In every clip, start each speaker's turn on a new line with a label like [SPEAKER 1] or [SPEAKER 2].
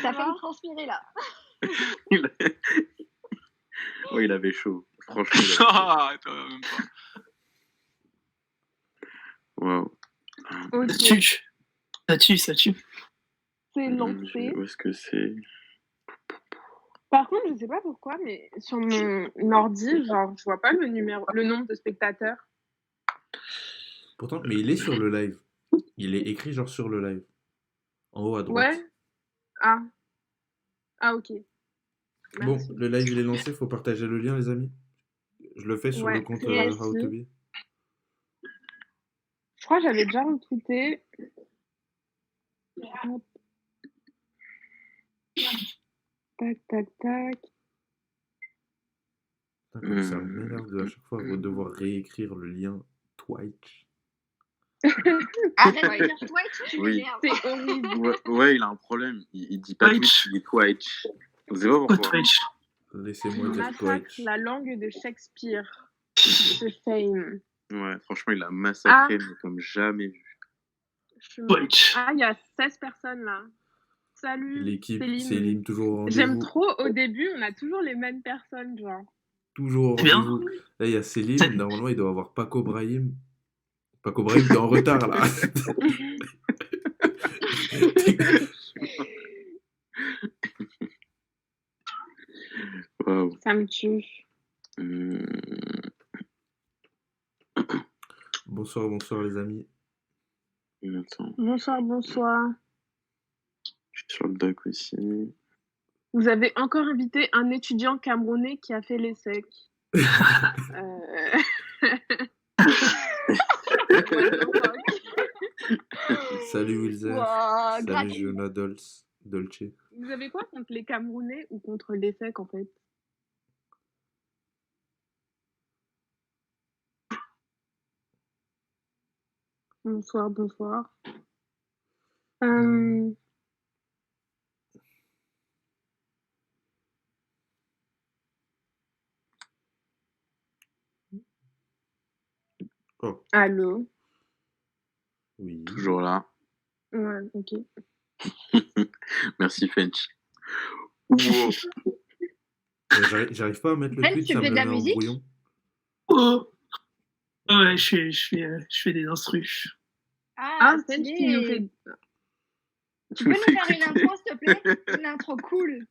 [SPEAKER 1] Ça fait me transpirer là.
[SPEAKER 2] Il... Ouais, il avait chaud. Franchement, il avait chaud.
[SPEAKER 3] Ah, toi, même pas.
[SPEAKER 2] Waouh.
[SPEAKER 4] Ok,
[SPEAKER 3] Ça tue.
[SPEAKER 4] c'est lancé.
[SPEAKER 2] Où est-ce que c'est?
[SPEAKER 4] Par contre, je sais pas pourquoi, mais sur mon ordi, genre, je vois pas le nombre de spectateurs.
[SPEAKER 5] Pourtant, mais il est sur le live. Il est écrit genre sur le live. En haut à droite.
[SPEAKER 4] Ouais. Ah. Ah, ok.
[SPEAKER 5] Bon,
[SPEAKER 4] Merci.
[SPEAKER 5] le live il est lancé, faut partager le lien les amis. Je le fais sur le
[SPEAKER 4] Ouais,
[SPEAKER 5] compte
[SPEAKER 4] merci.
[SPEAKER 5] How to Be.
[SPEAKER 4] Je crois que j'avais déjà retweeté. Hop. Tac, tac, tac.
[SPEAKER 5] Putain, comme ça m'énerve de à chaque fois devoir réécrire le lien Twitch.
[SPEAKER 1] Arrête de dire Twitch, tu
[SPEAKER 2] Oui.
[SPEAKER 1] m'énerves.
[SPEAKER 4] C'est horrible.
[SPEAKER 2] Ouais, il a un problème. Il dit pas
[SPEAKER 3] Twitch.
[SPEAKER 2] Twitch, il dit Twitch. Vous savez pas
[SPEAKER 3] Quoi,
[SPEAKER 2] pourquoi?
[SPEAKER 3] Twitch?
[SPEAKER 5] Laissez-moi dire
[SPEAKER 4] Massacre
[SPEAKER 5] Twitch.
[SPEAKER 4] la langue de Shakespeare. C'est Fame.
[SPEAKER 2] Ouais, franchement, il a massacré, mais comme jamais vu.
[SPEAKER 3] Twitch.
[SPEAKER 4] Ah, il y a 16 personnes là. Salut,
[SPEAKER 5] L'équipe,
[SPEAKER 4] Céline.
[SPEAKER 5] Céline toujours au rendez-vous.
[SPEAKER 4] J'aime trop, au début, on a toujours les mêmes personnes, genre.
[SPEAKER 5] Toujours au
[SPEAKER 3] C'est bien.
[SPEAKER 5] rendez-vous. Là, il y a Céline, normalement, il doit avoir Paco Brahim. Paco Brahim, t'es en retard là.
[SPEAKER 2] Waouh.
[SPEAKER 4] Ça me tue.
[SPEAKER 5] Bonsoir les amis.
[SPEAKER 2] Attends,
[SPEAKER 4] Bonsoir.
[SPEAKER 2] je suis sur le doc aussi.
[SPEAKER 4] Vous avez encore invité un étudiant camerounais qui a fait l'ESSEC.
[SPEAKER 5] Salut Wilzer.
[SPEAKER 1] Wow,
[SPEAKER 5] Salut
[SPEAKER 1] gratuit.
[SPEAKER 5] Jonah Dolce.
[SPEAKER 4] Vous avez quoi contre les Camerounais ou contre l'ESSEC en fait? Bonsoir.
[SPEAKER 5] Oh,
[SPEAKER 4] Allô?
[SPEAKER 5] oui.
[SPEAKER 2] Toujours là.
[SPEAKER 4] Ouais, ok.
[SPEAKER 2] Merci Fench. Wow.
[SPEAKER 5] J'arrive pas à mettre le
[SPEAKER 1] Fench,
[SPEAKER 5] tweet,
[SPEAKER 1] tu
[SPEAKER 5] ça
[SPEAKER 1] fais
[SPEAKER 5] me
[SPEAKER 1] de
[SPEAKER 5] le
[SPEAKER 1] la
[SPEAKER 5] met en
[SPEAKER 1] musique?
[SPEAKER 5] brouillon.
[SPEAKER 3] Oh. Ouais, je fais des instrus.
[SPEAKER 4] Ah, Fench,
[SPEAKER 1] stylé.
[SPEAKER 4] tu nous fais...
[SPEAKER 1] Tu peux nous faire une intro, s'il te plaît? Une intro cool.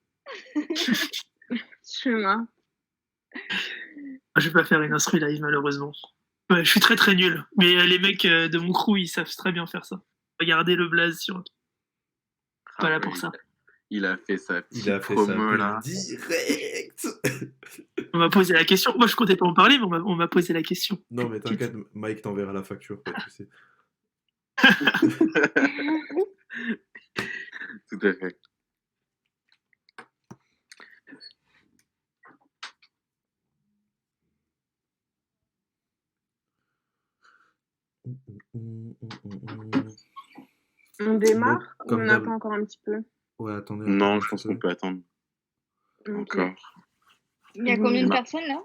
[SPEAKER 4] Chemin.
[SPEAKER 3] Je vais pas faire une instru live, malheureusement. Ouais, je suis très très nul. Mais les mecs de mon crew, ils savent très bien faire ça. Regardez le blaze sur... Pas là pour ça.
[SPEAKER 2] Il a fait sa petite
[SPEAKER 5] Il a fait
[SPEAKER 2] promo
[SPEAKER 5] ça
[SPEAKER 2] là.
[SPEAKER 5] direct.
[SPEAKER 3] On m'a posé la question. Moi, je comptais pas en parler, mais on m'a posé la question.
[SPEAKER 5] Non mais t'inquiète, Mike t'enverra la facture, pas de soucis.
[SPEAKER 2] Tout à fait.
[SPEAKER 4] On démarre
[SPEAKER 5] Bon,
[SPEAKER 4] ou on attend encore un petit peu?
[SPEAKER 5] Ouais, attendez.
[SPEAKER 2] Non, je pense qu'on peut attendre.
[SPEAKER 4] Ok.
[SPEAKER 2] Encore.
[SPEAKER 1] Il y a combien de personnes là?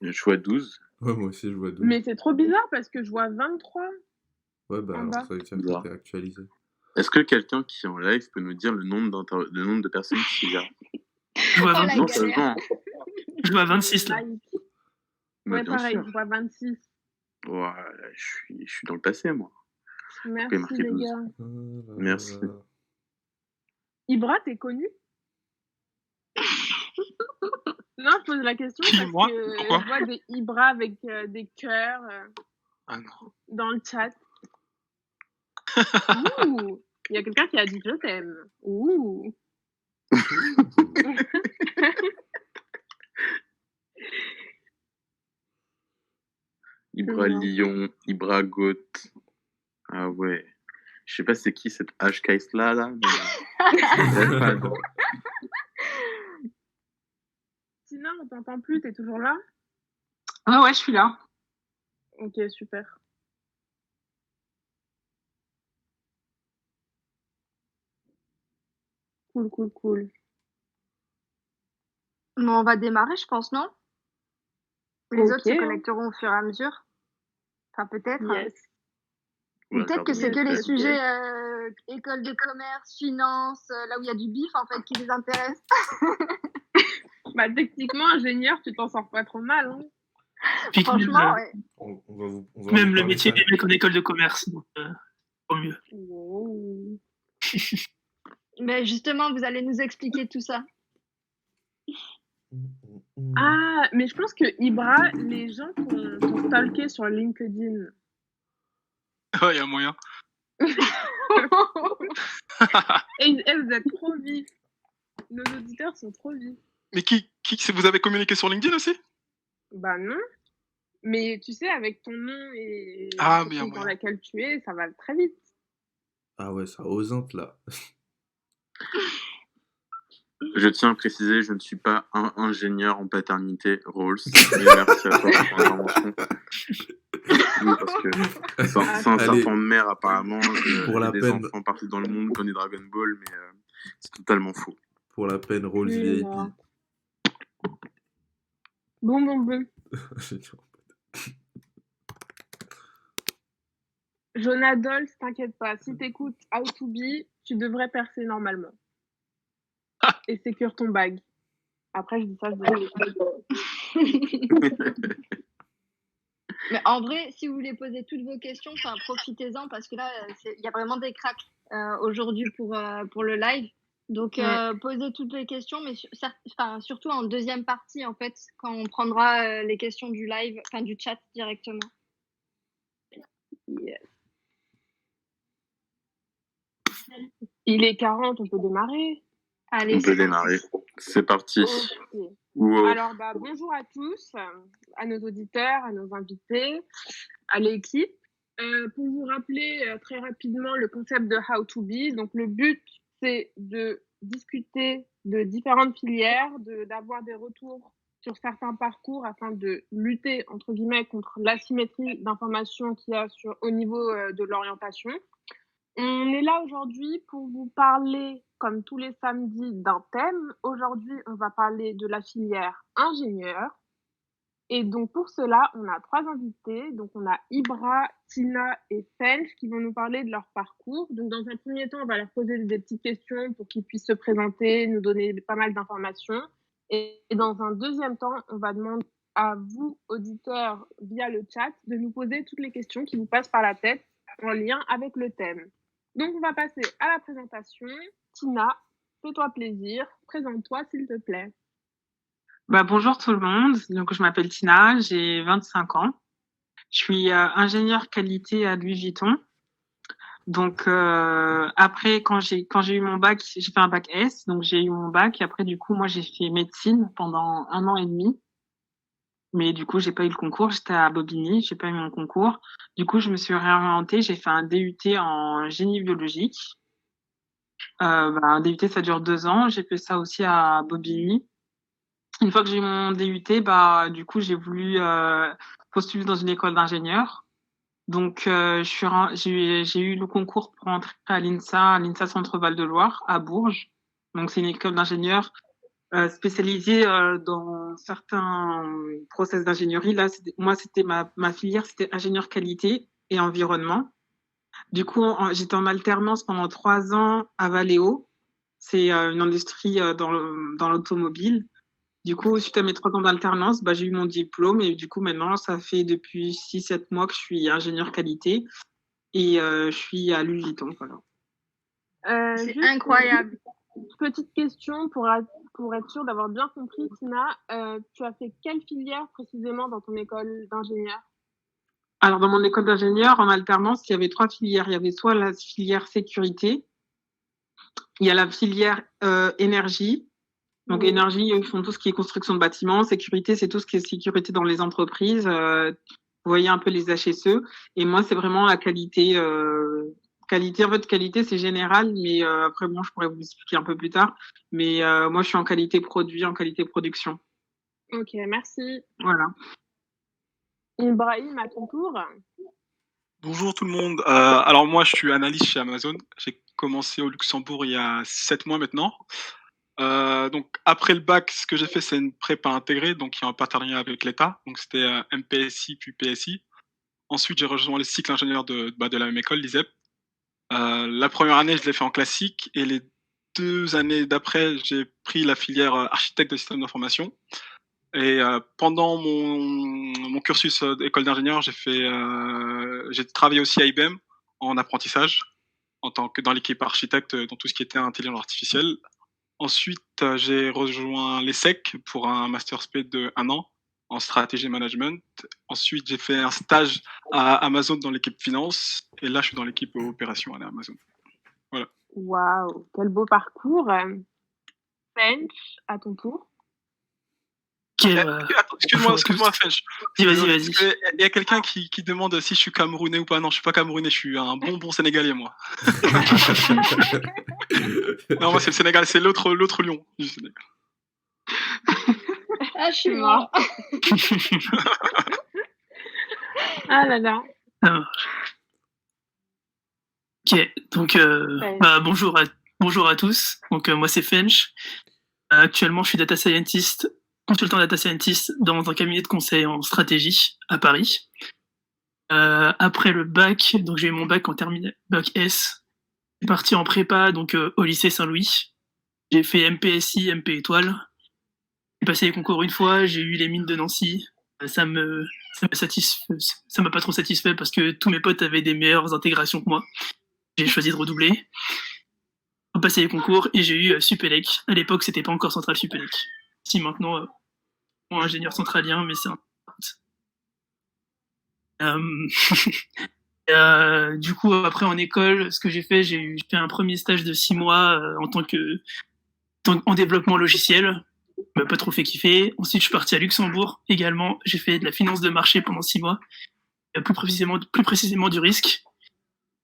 [SPEAKER 2] Je suis à 12.
[SPEAKER 5] Ouais, moi aussi je vois 12.
[SPEAKER 4] Mais c'est trop bizarre parce que je vois 23.
[SPEAKER 5] Ouais, bah
[SPEAKER 4] en
[SPEAKER 5] alors
[SPEAKER 4] bas.
[SPEAKER 5] ça veut dire que t'es actualisé.
[SPEAKER 2] Est-ce que quelqu'un qui est en live peut nous dire le nombre de personnes qu'il y a?
[SPEAKER 3] Je vois,
[SPEAKER 1] Oh, la
[SPEAKER 2] Non,
[SPEAKER 1] galère.
[SPEAKER 2] seulement.
[SPEAKER 3] je vois 26 là.
[SPEAKER 4] Like.
[SPEAKER 2] Bah,
[SPEAKER 4] Ouais,
[SPEAKER 2] bien
[SPEAKER 4] pareil,
[SPEAKER 2] sûr.
[SPEAKER 4] je vois 26.
[SPEAKER 2] Ouais, je suis dans le passé, moi.
[SPEAKER 4] Merci
[SPEAKER 2] marqué
[SPEAKER 4] les
[SPEAKER 2] 12.
[SPEAKER 4] gars.
[SPEAKER 2] Merci.
[SPEAKER 4] Ibra, t'es connu? Non, je pose la question parce
[SPEAKER 3] Moi
[SPEAKER 4] que
[SPEAKER 3] Pourquoi
[SPEAKER 4] je vois des Ibra avec des cœurs
[SPEAKER 3] Ah non.
[SPEAKER 4] dans le chat. Ouh, il y a quelqu'un qui a dit je t'aime. Ouh.
[SPEAKER 2] Ibra Lyon, Ibra Goth. Ah ouais. Je sais pas c'est qui cette H-Case là, mais...
[SPEAKER 4] Sinon, on t'entend plus, t'es toujours là?
[SPEAKER 6] Ouais, je suis là.
[SPEAKER 4] Ok, super. Cool.
[SPEAKER 1] Bon, on va démarrer, je pense, non? Les autres se connecteront au fur et à mesure. Enfin, peut-être.
[SPEAKER 4] Yes.
[SPEAKER 2] On
[SPEAKER 1] Ou
[SPEAKER 2] va
[SPEAKER 1] peut-être
[SPEAKER 2] faire
[SPEAKER 1] que
[SPEAKER 2] des
[SPEAKER 1] c'est que les
[SPEAKER 2] études.
[SPEAKER 1] sujets école de commerce, finance, là où il y a du bif, en fait, qui les intéressent.
[SPEAKER 4] Bah, techniquement, ingénieur, tu t'en sors pas trop mal. Hein.
[SPEAKER 3] Puis
[SPEAKER 1] Franchement,
[SPEAKER 3] même,
[SPEAKER 1] ouais.
[SPEAKER 5] On va
[SPEAKER 3] même
[SPEAKER 5] vous
[SPEAKER 3] le
[SPEAKER 5] parler
[SPEAKER 3] métier
[SPEAKER 5] ça.
[SPEAKER 3] des mecs en école de commerce, donc tant mieux.
[SPEAKER 4] Wow.
[SPEAKER 1] Mais justement, vous allez nous expliquer tout ça.
[SPEAKER 4] Ah, mais je pense que Ibra, les gens t'ont stalké sur LinkedIn.
[SPEAKER 7] Ouais, il y a moyen.
[SPEAKER 4] Et vous êtes trop vifs. Nos auditeurs sont trop vifs.
[SPEAKER 7] Mais vous avez communiqué sur LinkedIn aussi?
[SPEAKER 4] Bah non. Mais tu sais, avec ton nom et
[SPEAKER 7] Ah, mais il y a
[SPEAKER 4] l'entreprise dans
[SPEAKER 7] moyen.
[SPEAKER 4] laquelle tu es, ça va très vite.
[SPEAKER 5] Ah ouais, ça osante là.
[SPEAKER 2] Je tiens à préciser, je ne suis pas un ingénieur en paternité, Rolls. Mais merci à toi pour l'intervention. Oui, parce que sans un
[SPEAKER 5] Allez.
[SPEAKER 2] serpent de mer, apparemment,
[SPEAKER 5] Pour la
[SPEAKER 2] des
[SPEAKER 5] peine.
[SPEAKER 2] enfants partout dans le monde comme des Dragon Ball, mais c'est totalement faux.
[SPEAKER 5] Pour la peine, Rolls
[SPEAKER 4] Oui,
[SPEAKER 5] VIP.
[SPEAKER 4] là. Bon. Jonadol, t'inquiète pas. Si t'écoutes How to Be, tu devrais percer normalement. Et sécure ton bag. Après, je dis ça, je dis ça.
[SPEAKER 1] Mais en vrai, si vous voulez poser toutes vos questions, profitez-en parce que là, il y a vraiment des cracks aujourd'hui pour le live. Donc, posez toutes les questions, mais surtout en deuxième partie, en fait, quand on prendra les questions du live, enfin du chat directement.
[SPEAKER 4] Yes. Il est 40, on peut démarrer.
[SPEAKER 1] Allez,
[SPEAKER 2] On peut démarrer. C'est parti.
[SPEAKER 4] Okay.
[SPEAKER 2] Wow.
[SPEAKER 4] Alors, bonjour à tous, à nos auditeurs, à nos invités, à l'équipe. Pour vous rappeler très rapidement le concept de How to Be, donc le but, c'est de discuter de différentes filières, d'avoir des retours sur certains parcours afin de lutter, entre guillemets, contre l'asymétrie d'information qu'il y a au niveau de l'orientation. On est là aujourd'hui pour vous parler, comme tous les samedis, d'un thème. Aujourd'hui, on va parler de la filière ingénieur. Et donc, pour cela, on a 3 invités. Donc, on a Ibra, Tina et Fench qui vont nous parler de leur parcours. Donc, dans un premier temps, on va leur poser des petites questions pour qu'ils puissent se présenter, nous donner pas mal d'informations. Et dans un deuxième temps, on va demander à vous, auditeurs, via le chat, de nous poser toutes les questions qui vous passent par la tête en lien avec le thème. Donc, on va passer à la présentation. Tina, fais-toi plaisir. Présente-toi, s'il te plaît.
[SPEAKER 6] Bonjour tout le monde. Donc, je m'appelle Tina, j'ai 25 ans. Je suis ingénieure qualité à Louis Vuitton. Donc, après, quand j'ai eu mon bac, j'ai fait un bac S. Donc, j'ai eu mon bac. Et après, du coup, moi, j'ai fait médecine pendant 1 an et demi. Mais du coup, j'ai pas eu le concours. J'étais à Bobigny, j'ai pas eu mon concours. Du coup, je me suis réorientée. J'ai fait un DUT en génie biologique. Un DUT, ça dure 2 ans. J'ai fait ça aussi à Bobigny. Une fois que j'ai eu mon DUT, du coup, j'ai voulu postuler dans une école d'ingénieur. Donc, j'ai eu le concours pour entrer à l'INSA Centre Val de Loire, à Bourges. Donc, c'est une école d'ingénieur spécialisée dans certains process d'ingénierie. Là, c'était ma filière, c'était ingénieur qualité et environnement. Du coup, j'étais en alternance pendant 3 ans à Valeo. C'est une industrie dans l'automobile. Du coup, suite à mes 3 ans d'alternance, j'ai eu mon diplôme et du coup, maintenant, ça fait depuis 6-7 mois que je suis ingénieur qualité et je suis à Louis Vuitton. Voilà.
[SPEAKER 1] C'est incroyable.
[SPEAKER 4] Petite question pour être sûr d'avoir bien compris, Tina. Tu as fait quelle filière précisément dans ton école d'ingénieur?
[SPEAKER 6] Alors, dans mon école d'ingénieur, en alternance, il y avait 3 filières. Il y avait soit la filière sécurité, il y a la filière énergie. Donc, énergie, ils font tout ce qui est construction de bâtiments. Sécurité, c'est tout ce qui est sécurité dans les entreprises. Vous voyez un peu les HSE. Et moi, c'est vraiment la qualité. Qualité, en fait, qualité, c'est général, mais après, je pourrais vous expliquer un peu plus tard. Mais moi, je suis en qualité produit, en qualité production.
[SPEAKER 4] Ok, merci.
[SPEAKER 6] Voilà.
[SPEAKER 4] Ibrahim, à ton tour.
[SPEAKER 7] Bonjour tout le monde. Alors moi, je suis analyste chez Amazon. J'ai commencé au Luxembourg il y a 7 mois maintenant. Donc après le bac, ce que j'ai fait, c'est une prépa intégrée, donc qui est en partenariat avec l'État. Donc c'était MPSI puis PSI. Ensuite, j'ai rejoint le cycle ingénieur de la même école, l'ISEP. La première année, je l'ai fait en classique et les 2 années d'après, j'ai pris la filière architecte de système d'information. Et pendant mon cursus d'école d'ingénieur, j'ai travaillé aussi à IBM en apprentissage, en tant que dans l'équipe architecte, dans tout ce qui était intelligence artificielle. Ensuite, j'ai rejoint l'ESSEC pour un master spé de 1 an en stratégie management. Ensuite, j'ai fait un stage à Amazon dans l'équipe finance. Et là, je suis dans l'équipe opération à Amazon. Voilà.
[SPEAKER 4] Waouh, quel beau parcours. Fench, à ton tour.
[SPEAKER 7] Attends, excuse-moi, Fench.
[SPEAKER 3] Vas-y.
[SPEAKER 7] Il y a quelqu'un qui demande si je suis camerounais ou pas. Non, je suis pas camerounais, je suis un bon Sénégalais, moi. Non, moi, c'est le Sénégal, c'est l'autre lion du Sénégal.
[SPEAKER 1] Ah, je suis mort.
[SPEAKER 4] Ah là là.
[SPEAKER 3] Ok, donc bonjour à tous. Donc moi c'est Fench. Actuellement je suis consultant data scientist dans un cabinet de conseil en stratégie à Paris. Après le bac, donc j'ai eu mon bac en terminale, bac S. Je suis parti en prépa donc au lycée Saint-Louis. J'ai fait MPSI, MP étoile. J'ai passé les concours une fois, j'ai eu les mines de Nancy. Ça m'a pas trop satisfait parce que tous mes potes avaient des meilleures intégrations que moi. J'ai choisi de redoubler. J'ai passé les concours et j'ai eu Supélec. À l'époque, c'était pas encore Centrale Supélec. Si maintenant, ingénieur centralien, mais c'est un... du coup, après en école, ce que j'ai fait un premier stage de 6 mois en développement logiciel. Ça m'a pas trop fait kiffer. Ensuite, je suis parti à Luxembourg également. J'ai fait de la finance de marché pendant 6 mois. Plus précisément du risque.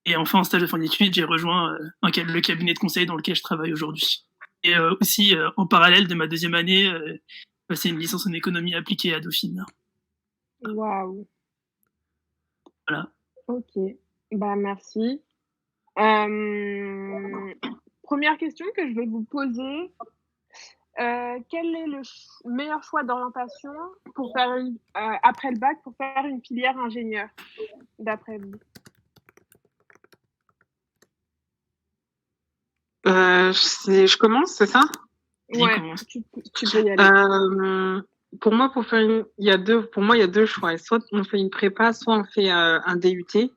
[SPEAKER 3] Et enfin, en stage de fin d'études, j'ai rejoint le cabinet de conseil dans lequel je travaille aujourd'hui. Et aussi, en parallèle de ma deuxième année, j'ai passé une licence en économie appliquée à Dauphine.
[SPEAKER 4] Waouh.
[SPEAKER 3] Voilà.
[SPEAKER 4] Ok, bah merci. Première question que je vais vous poser. Quel est le meilleur choix d'orientation pour faire après le bac pour faire une filière ingénieur, d'après vous?
[SPEAKER 6] Je commence, c'est ça?
[SPEAKER 4] Ouais, tu peux y aller.
[SPEAKER 6] Pour moi, il y a deux choix. Soit on fait une prépa, soit on fait un DUT.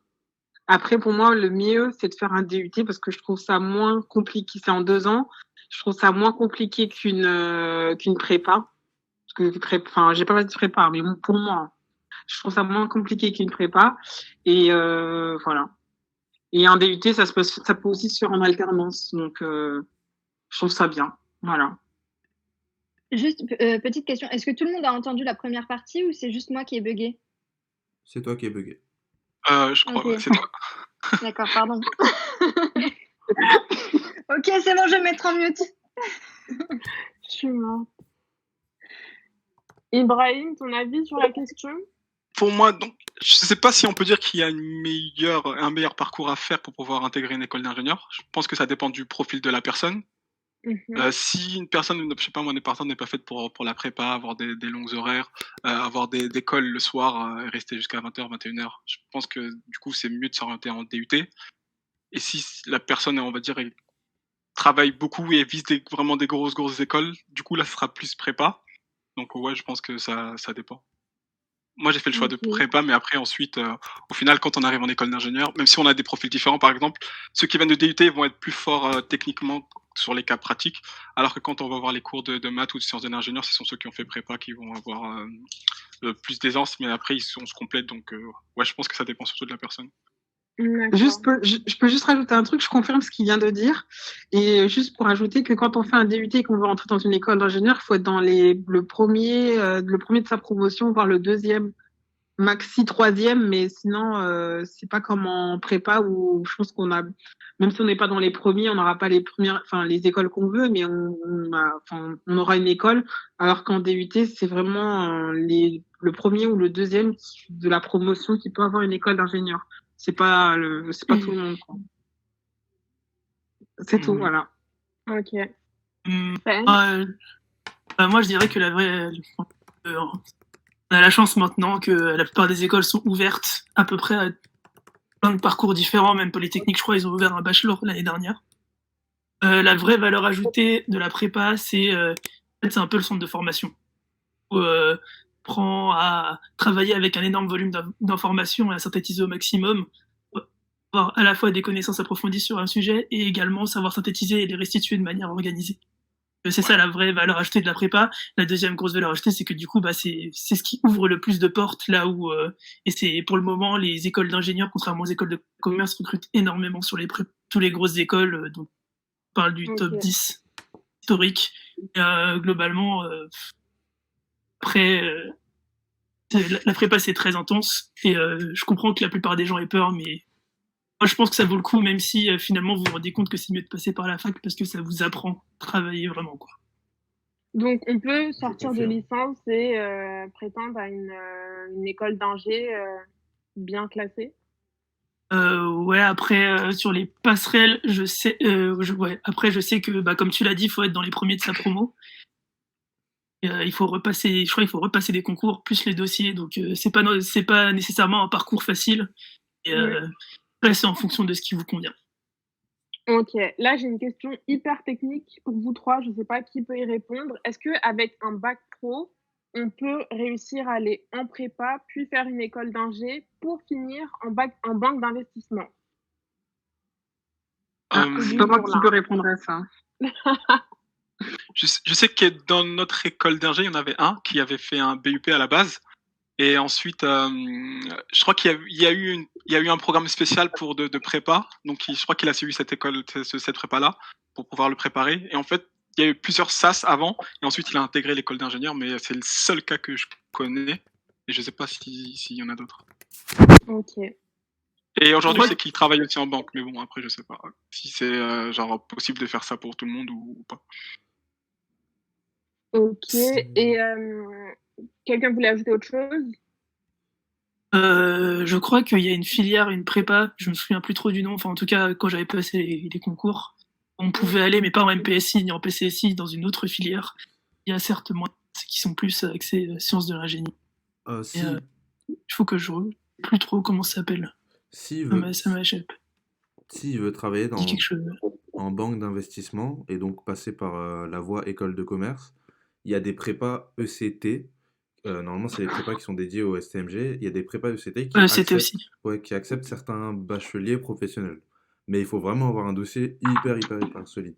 [SPEAKER 6] Après, pour moi, le mieux, c'est de faire un DUT parce que je trouve ça moins compliqué. C'est en 2 ans. Je trouve ça moins compliqué qu'une prépa. Parce que j'ai pas dit prépa, mais pour moi, je trouve ça moins compliqué qu'une prépa. Et voilà. Et un DUT, ça peut aussi se faire en alternance. Donc, je trouve ça bien. Voilà.
[SPEAKER 1] Juste, petite question. Est-ce que tout le monde a entendu la première partie ou c'est juste moi qui ai bugué?
[SPEAKER 5] C'est toi qui es bugué.
[SPEAKER 7] Je crois,
[SPEAKER 1] Ok.
[SPEAKER 7] c'est toi.
[SPEAKER 1] D'accord, pardon. Ok, c'est bon, je vais me mettre en mute.
[SPEAKER 4] Je suis morte. Ibrahim, ton avis sur la question?
[SPEAKER 7] Pour moi, donc, je ne sais pas si on peut dire qu'il y a un meilleur parcours à faire pour pouvoir intégrer une école d'ingénieur. Je pense que ça dépend du profil de la personne. Si une personne, je sais pas moi, n'est pas faite pour la prépa, avoir des longues horaires, avoir des cols le soir et rester jusqu'à 20h, 21h, je pense que du coup, c'est mieux de s'orienter en DUT. Et si la personne, on va dire, elle travaille beaucoup et vise vraiment des grosses écoles, du coup, là, ce sera plus prépa. Donc, ouais, je pense que ça dépend. Moi, j'ai fait le choix de prépa, mais après, ensuite, au final, quand on arrive en école d'ingénieur, même si on a des profils différents, par exemple, ceux qui viennent de DUT vont être plus forts techniquement sur les cas pratiques, alors que quand on va voir les cours de maths ou de sciences de l'ingénieur, ce sont ceux qui ont fait prépa qui vont avoir plus d'aisance, mais après, on se complète. Donc, ouais, je pense que ça dépend surtout de la personne.
[SPEAKER 6] Je peux juste rajouter un truc, je confirme ce qu'il vient de dire. Et juste pour ajouter que quand on fait un DUT et qu'on veut rentrer dans une école d'ingénieur, il faut être dans le premier de sa promotion, voire le deuxième, maxi troisième, mais sinon, c'est pas comme en prépa où je pense même si on n'est pas dans les premiers, on n'aura pas les écoles qu'on veut, mais on aura une école, alors qu'en DUT, c'est vraiment le premier ou le deuxième de la promotion qui peut avoir une école d'ingénieur. C'est pas tout le monde, quoi. C'est tout, voilà.
[SPEAKER 4] Ok.
[SPEAKER 3] Moi, je dirais que la vraie On a la chance maintenant que la plupart des écoles sont ouvertes à peu près à plein de parcours différents, même Polytechnique, je crois, ils ont ouvert un bachelor l'année dernière. La vraie valeur ajoutée de la prépa, c'est en fait, c'est un peu le centre de formation. Où, prend à travailler avec un énorme volume d'informations et à synthétiser au maximum, avoir à la fois des connaissances approfondies sur un sujet et également savoir synthétiser et les restituer de manière organisée. C'est ça la vraie valeur ajoutée de la prépa. La deuxième grosse valeur ajoutée, c'est que du coup, c'est ce qui ouvre le plus de portes là où, et c'est pour le moment, les écoles d'ingénieurs, contrairement aux écoles de commerce, recrutent énormément sur tous les grosses écoles, donc on parle du top 10 historique. Et, globalement, après, la prépa, c'est très intense et je comprends que la plupart des gens aient peur, mais moi, je pense que ça vaut le coup, même si finalement vous vous rendez compte que c'est mieux de passer par la fac parce que ça vous apprend à travailler vraiment, quoi.
[SPEAKER 4] Donc, on peut sortir de licence et prétendre à une école d'ingé bien classée.
[SPEAKER 3] Ouais, après, sur les passerelles, je sais, ouais, après, je sais que, comme tu l'as dit, il faut être dans les premiers de sa promo. Il faut repasser, je crois, il faut repasser des concours plus les dossiers, donc c'est pas nécessairement un parcours facile. Et après, c'est en fonction de ce qui vous convient.
[SPEAKER 4] Ok, là j'ai une question hyper technique pour vous trois, je ne sais pas qui peut y répondre. Est-ce qu'avec un bac pro, on peut réussir à aller en prépa, puis faire une école d'ingé pour finir en banque d'investissement?
[SPEAKER 6] C'est pas moi qui peux répondre à ça.
[SPEAKER 7] Je sais que dans notre école d'ingé, il y en avait un qui avait fait un BUP à la base. Et ensuite, je crois qu'il y a eu un programme spécial pour de prépa. Donc, je crois qu'il a suivi cette prépa-là pour pouvoir le préparer. Et en fait, il y a eu plusieurs SAS avant. Et ensuite, il a intégré l'école d'ingénieur. Mais c'est le seul cas que je connais. Et je ne sais pas s'il y en a d'autres.
[SPEAKER 4] Ok.
[SPEAKER 7] Et aujourd'hui, c'est qu'il travaille aussi en banque. Mais bon, après, je ne sais pas si c'est possible de faire ça pour tout le monde ou pas.
[SPEAKER 4] Ok. Et quelqu'un voulait ajouter autre chose?
[SPEAKER 3] Je crois qu'il y a une filière, une prépa, je me souviens plus trop du nom, enfin en tout cas quand j'avais passé les concours, on pouvait aller, mais pas en MPSI ni en PCSI, dans une autre filière. Il y a certes moins qui sont plus axés sciences de l'ingénierie. Il faut que je ne sais plus trop comment ça s'appelle. Ça m'échappe.
[SPEAKER 5] S'il veut travailler en banque d'investissement et donc passer par la voie école de commerce, il y a des prépas ECT. Normalement, c'est les prépas qui sont dédiés au STMG. Il y a des prépas ECT qui acceptent certains bacheliers professionnels. Mais il faut vraiment avoir un dossier hyper solide.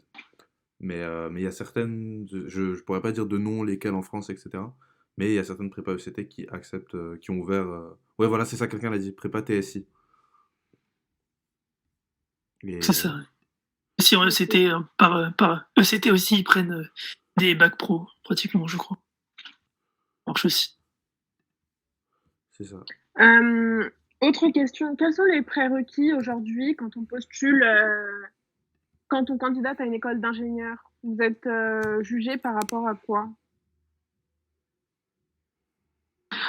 [SPEAKER 5] Mais il y a certaines, je ne pourrais pas dire de nom, lesquelles en France, etc. Mais il y a certaines prépas ECT qui acceptent, qui ont ouvert. Ouais, voilà, c'est ça, quelqu'un l'a dit, prépa TSI.
[SPEAKER 3] C'est ça. Si en ECT, par ECT aussi, ils prennent des bacs pro, pratiquement, je crois. Marche aussi.
[SPEAKER 5] C'est ça.
[SPEAKER 4] Autre question, quels sont les prérequis aujourd'hui quand on postule, quand on candidate à une école d'ingénieur? Vous êtes jugé par rapport à quoi?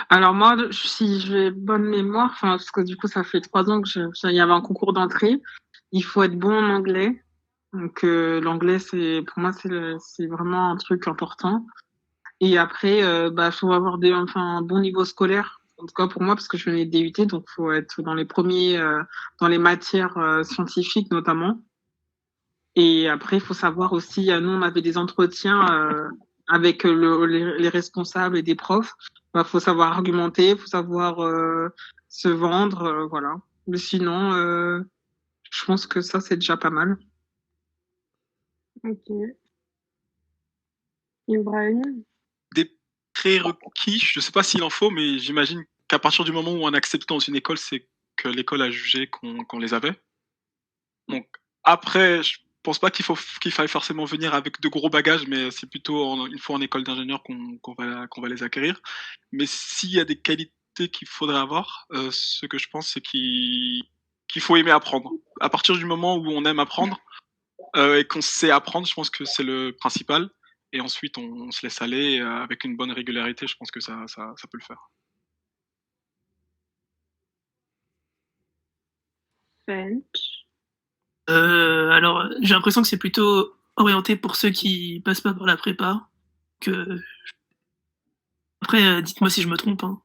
[SPEAKER 6] Alors moi, si j'ai bonne mémoire, parce que du coup ça fait 3 ans qu'il y avait un concours d'entrée, il faut être bon en anglais. Donc l'anglais, pour moi c'est vraiment un truc important. Et après, faut avoir un bon niveau scolaire. En tout cas pour moi, parce que je venais de DUT, donc il faut être dans les premiers, dans les matières scientifiques notamment. Et après, il faut savoir aussi, nous on avait des entretiens avec les responsables et des profs. Faut savoir argumenter, faut savoir se vendre, voilà. Mais sinon, je pense que ça c'est déjà pas mal.
[SPEAKER 4] Ok. Ibrahim?
[SPEAKER 7] Des prérequis, je ne sais pas s'il en faut, mais j'imagine qu'à partir du moment où on accepte dans une école, c'est que l'école a jugé qu'on les avait. Donc après, je pense pas qu'il faille forcément venir avec de gros bagages, mais c'est plutôt une fois en école d'ingénieur qu'on va les acquérir. Mais s'il y a des qualités qu'il faudrait avoir, ce que je pense, c'est qu'il faut aimer apprendre. À partir du moment où on aime apprendre et qu'on sait apprendre, je pense que c'est le principal. Et ensuite, on se laisse aller avec une bonne régularité. Je pense que ça peut le faire.
[SPEAKER 3] Alors, j'ai l'impression que c'est plutôt orienté pour ceux qui passent pas par la prépa, que Après, dites-moi si je me trompe. Hein.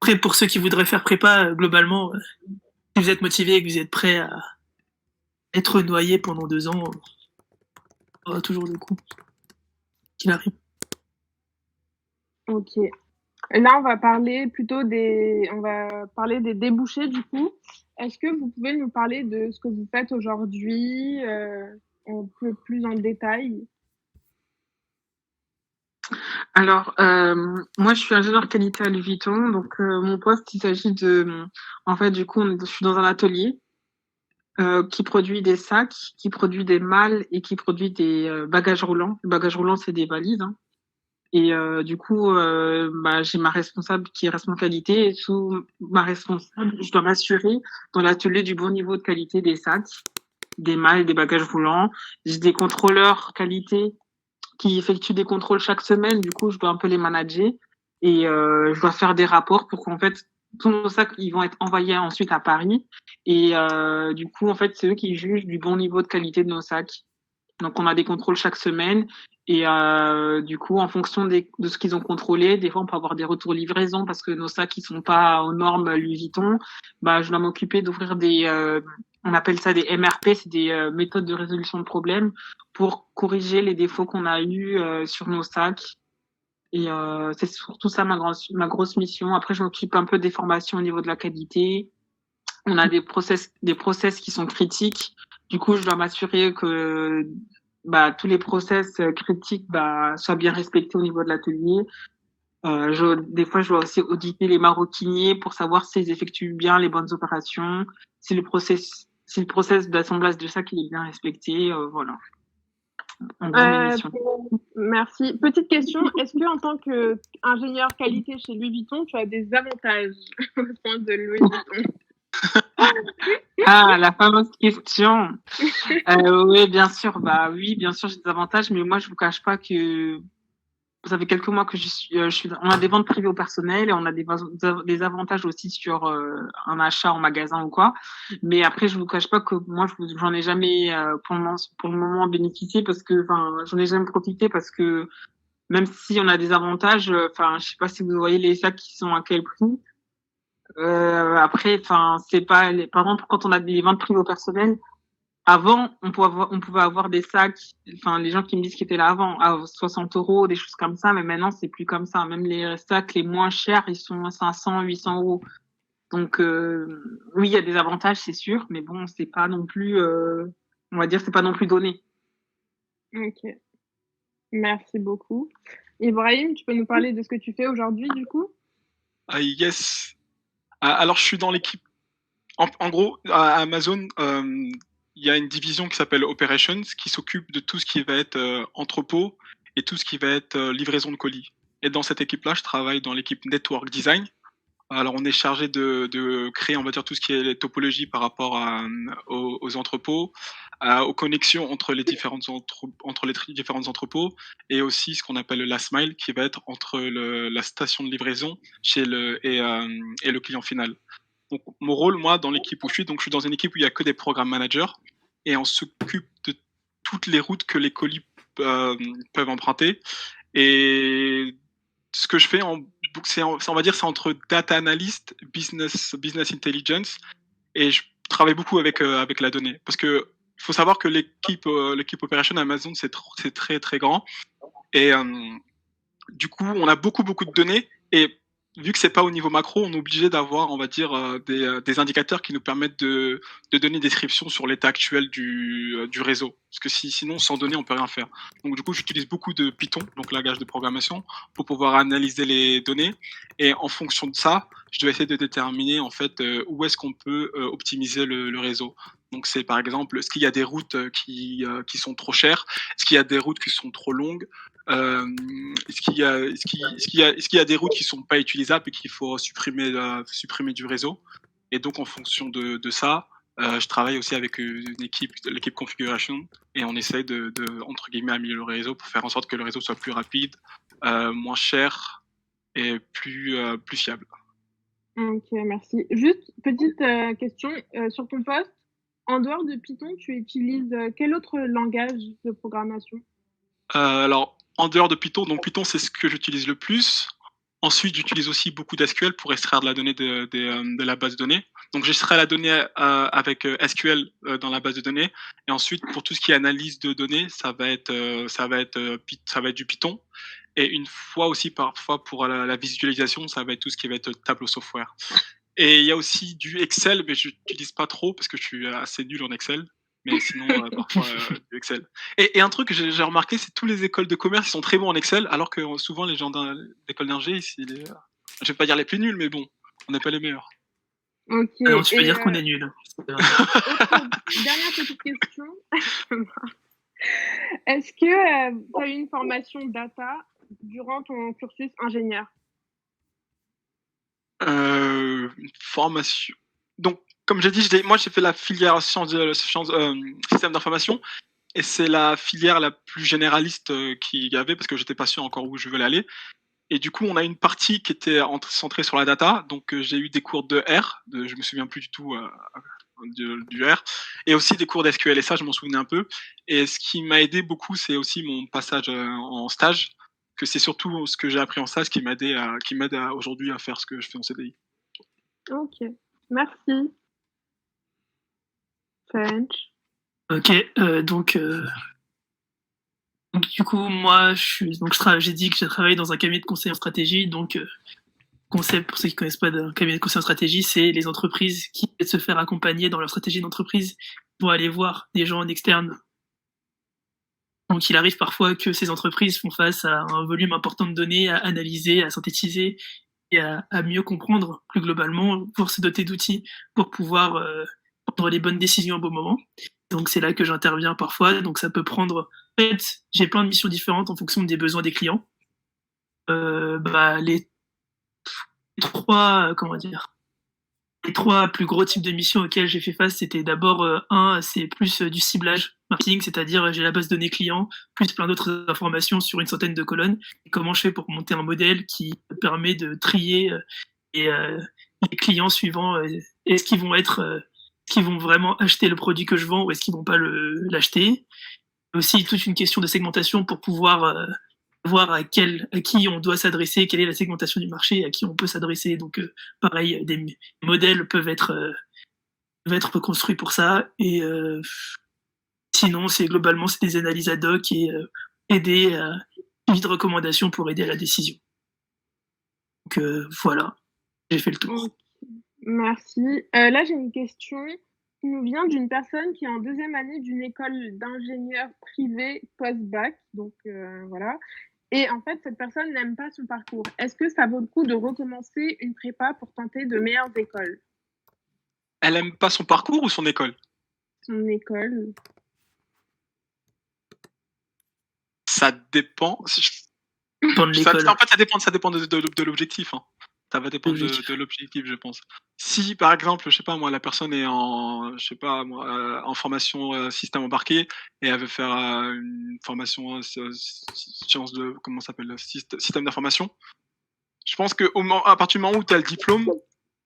[SPEAKER 3] Après, pour ceux qui voudraient faire prépa, globalement, si vous êtes motivé et que vous êtes prêt à être noyé pendant 2 ans, on aura toujours le coup qu'il arrive.
[SPEAKER 4] Ok. Et là, on va parler plutôt des débouchés du coup. Est-ce que vous pouvez nous parler de ce que vous faites aujourd'hui, un peu plus en détail?
[SPEAKER 6] Alors, moi, je suis ingénieure qualité à Louis Vuitton. Donc, mon poste, il s'agit de... En fait, du coup, je suis dans un atelier qui produit des sacs, qui produit des malles et qui produit des bagages roulants. Les bagages roulants, c'est des valises. Hein. Et du coup, j'ai ma responsable qui est responsable qualité. Et sous ma responsable, je dois m'assurer dans l'atelier du bon niveau de qualité des sacs, des malles, des bagages roulants. J'ai des contrôleurs qualité qui effectuent des contrôles chaque semaine. Du coup, je dois un peu les manager et je dois faire des rapports pour qu'en fait, tous nos sacs, ils vont être envoyés ensuite à Paris. Et du coup, en fait, c'est eux qui jugent du bon niveau de qualité de nos sacs. Donc, on a des contrôles chaque semaine. Et du coup, en fonction de ce qu'ils ont contrôlé, des fois, on peut avoir des retours livraison parce que nos sacs, ils sont pas aux normes Louis Vuitton. Je dois m'occuper d'ouvrir on appelle ça des MRP, c'est des méthodes de résolution de problèmes pour corriger les défauts qu'on a eus sur nos sacs. Et c'est surtout ça ma grosse mission. Après, je m'occupe un peu des formations au niveau de la qualité. On a des process qui sont critiques. Du coup, je dois m'assurer que tous les process critiques soient bien respectés au niveau de l'atelier. Des fois, je dois aussi auditer les maroquiniers pour savoir s'ils effectuent bien les bonnes opérations, si le process d'assemblage de sac il est bien respecté. Voilà. En gros, mes missions.
[SPEAKER 4] Merci. Petite question, est-ce que en tant qu'ingénieur qualité chez Louis Vuitton, tu as des avantages au sein de Louis Vuitton?
[SPEAKER 6] Ah, la fameuse question. Oui, bien sûr. Oui, bien sûr, j'ai des avantages, mais moi, je vous cache pas que ça fait quelques mois que on a des ventes privées au personnel et on a des avantages aussi sur un achat en magasin ou quoi. Mais après, je vous cache pas que moi, j'en ai jamais pour le moment bénéficié parce que, j'en ai jamais profité parce que même si on a des avantages, je sais pas si vous voyez les sacs qui sont à quel prix. Après, c'est pas, par exemple, quand on a des ventes privées au personnel, avant, on pouvait avoir des sacs, les gens qui me disent qu'ils étaient là avant, à 60 €, des choses comme ça, mais maintenant, c'est plus comme ça. Même les sacs les moins chers, ils sont à 500, 800 €. Donc, oui, il y a des avantages, c'est sûr, mais bon, c'est pas non plus, on va dire, c'est pas non plus donné.
[SPEAKER 4] Ok. Merci beaucoup. Ibrahim, tu peux nous parler de ce que tu fais aujourd'hui, du coup?
[SPEAKER 7] Yes. Alors, je suis dans l'équipe. En gros, à Amazon, il y a une division qui s'appelle Operations qui s'occupe de tout ce qui va être entrepôt et tout ce qui va être livraison de colis. Et dans cette équipe-là, je travaille dans l'équipe Network Design. Alors, on est chargé de créer, on va dire, tout ce qui est les topologies par rapport aux entrepôts, aux connexions entre les différents entrepôts, et aussi ce qu'on appelle le last mile, qui va être entre la station de livraison et le client final. Donc, mon rôle, moi, dans l'équipe où je suis dans une équipe où il n'y a que des programmes managers, et on s'occupe de toutes les routes que les colis peuvent emprunter. Et ce que je fais, on va dire, c'est entre data analyst, business intelligence, et je travaille beaucoup avec la donnée. Parce que il faut savoir que l'équipe Operation Amazon, c'est très, très grand. Et du coup, on a beaucoup, beaucoup de données. Et vu que c'est pas au niveau macro, on est obligé d'avoir, on va dire, des indicateurs qui nous permettent de donner une description sur l'état actuel du réseau. Parce que sinon, sans données, on peut rien faire. Donc du coup, j'utilise beaucoup de Python, donc langage de programmation, pour pouvoir analyser les données. Et en fonction de ça, je dois essayer de déterminer en fait où est-ce qu'on peut optimiser le réseau. Donc c'est par exemple, est-ce qu'il y a des routes qui sont trop chères? Est-ce qu'il y a des routes qui sont trop longues? Est-ce qu'il y a des routes qui sont pas utilisables et qu'il faut supprimer du réseau? Et donc en fonction de ça, je travaille aussi avec l'équipe configuration, et on essaye de entre guillemets améliorer le réseau pour faire en sorte que le réseau soit plus rapide, moins cher et plus fiable.
[SPEAKER 4] Ok, merci. Juste petite question sur ton poste. En dehors de Python, tu utilises quel autre langage de programmation?
[SPEAKER 7] Alors, en dehors de Python. Donc Python, c'est ce que j'utilise le plus. Ensuite, j'utilise aussi beaucoup d'SQL pour extraire de la donnée de la base de données. Donc, j'extrais la donnée avec SQL dans la base de données. Et ensuite, pour tout ce qui est analyse de données, ça va être du Python. Et une fois aussi, parfois, pour la visualisation, ça va être tout ce qui va être Tableau Software. Et il y a aussi du Excel, mais je n'utilise pas trop parce que je suis assez nul en Excel. Mais sinon, parfois, du Excel. Et un truc que j'ai remarqué, c'est que toutes les écoles de commerce ils sont très bons en Excel, alors que souvent, les gens d'école d'ingé, je vais pas dire les plus nuls, mais bon, on n'est pas les meilleurs.
[SPEAKER 4] Ok.
[SPEAKER 3] Alors, tu peux dire qu'on est nuls.
[SPEAKER 4] Dernière petite question. Est-ce que tu as eu une formation data durant ton cursus ingénieur?
[SPEAKER 7] Une formation. Donc, comme j'ai dit, moi j'ai fait la filière système d'information, et c'est la filière la plus généraliste qu'il y avait parce que j'étais pas sûr encore où je voulais aller. Et du coup, on a une partie qui était centrée sur la data. Donc, j'ai eu des cours de R, je me souviens plus du tout du R, et aussi des cours d'SQL. Et ça, je m'en souvenais un peu. Et ce qui m'a aidé beaucoup, c'est aussi mon passage en stage, que c'est surtout ce que j'ai appris en stage qui m'aide aujourd'hui à faire ce que je fais en CDI.
[SPEAKER 4] Ok, merci. French.
[SPEAKER 3] Ok, donc du coup, moi, j'ai dit que j'ai travaillé dans un cabinet de conseil en stratégie. Donc, concept, pour ceux qui ne connaissent pas d'un cabinet de conseil en stratégie, c'est les entreprises qui veulent se faire accompagner dans leur stratégie d'entreprise pour aller voir des gens en externe. Donc, il arrive parfois que ces entreprises font face à un volume important de données à analyser, à synthétiser et à mieux comprendre plus globalement pour se doter d'outils pour pouvoir prendre les bonnes décisions au bon moment. Donc, c'est là que j'interviens parfois. Donc, ça peut prendre... En fait, j'ai plein de missions différentes en fonction des besoins des clients. Les trois plus gros types de missions auxquelles j'ai fait face, c'était d'abord c'est plus du ciblage marketing, c'est-à-dire j'ai la base de données client, plus plein d'autres informations sur une centaine de colonnes. Et comment je fais pour monter un modèle qui permet de trier les clients suivant est-ce qu'ils vont vraiment acheter le produit que je vends ou est-ce qu'ils vont pas l'acheter. Aussi toute une question de segmentation pour pouvoir voir à qui on doit s'adresser, quelle est la segmentation du marché, à qui on peut s'adresser. Donc, pareil, des modèles peuvent être construits pour ça. Et sinon, globalement, c'est des analyses ad hoc et aider à une de recommandations pour aider à la décision. Donc, voilà, j'ai fait le tour.
[SPEAKER 4] Merci. Là, j'ai une question qui nous vient d'une personne qui est en deuxième année d'une école d'ingénieur privé post-bac. Donc, voilà. Et en fait, cette personne n'aime pas son parcours. Est-ce que ça vaut le coup de recommencer une prépa pour tenter de meilleures écoles?
[SPEAKER 7] Elle aime pas son parcours ou son école?
[SPEAKER 4] Son école.
[SPEAKER 7] Ça dépend.
[SPEAKER 3] En fait,
[SPEAKER 7] ça dépend de l'objectif. Hein. Ça va dépendre de l'objectif, je pense. Si, par exemple, je sais pas moi, la personne est en formation système embarqué et elle veut faire une formation sciences de comment ça s'appelle, système d'information. Je pense que à partir du moment où tu as le diplôme,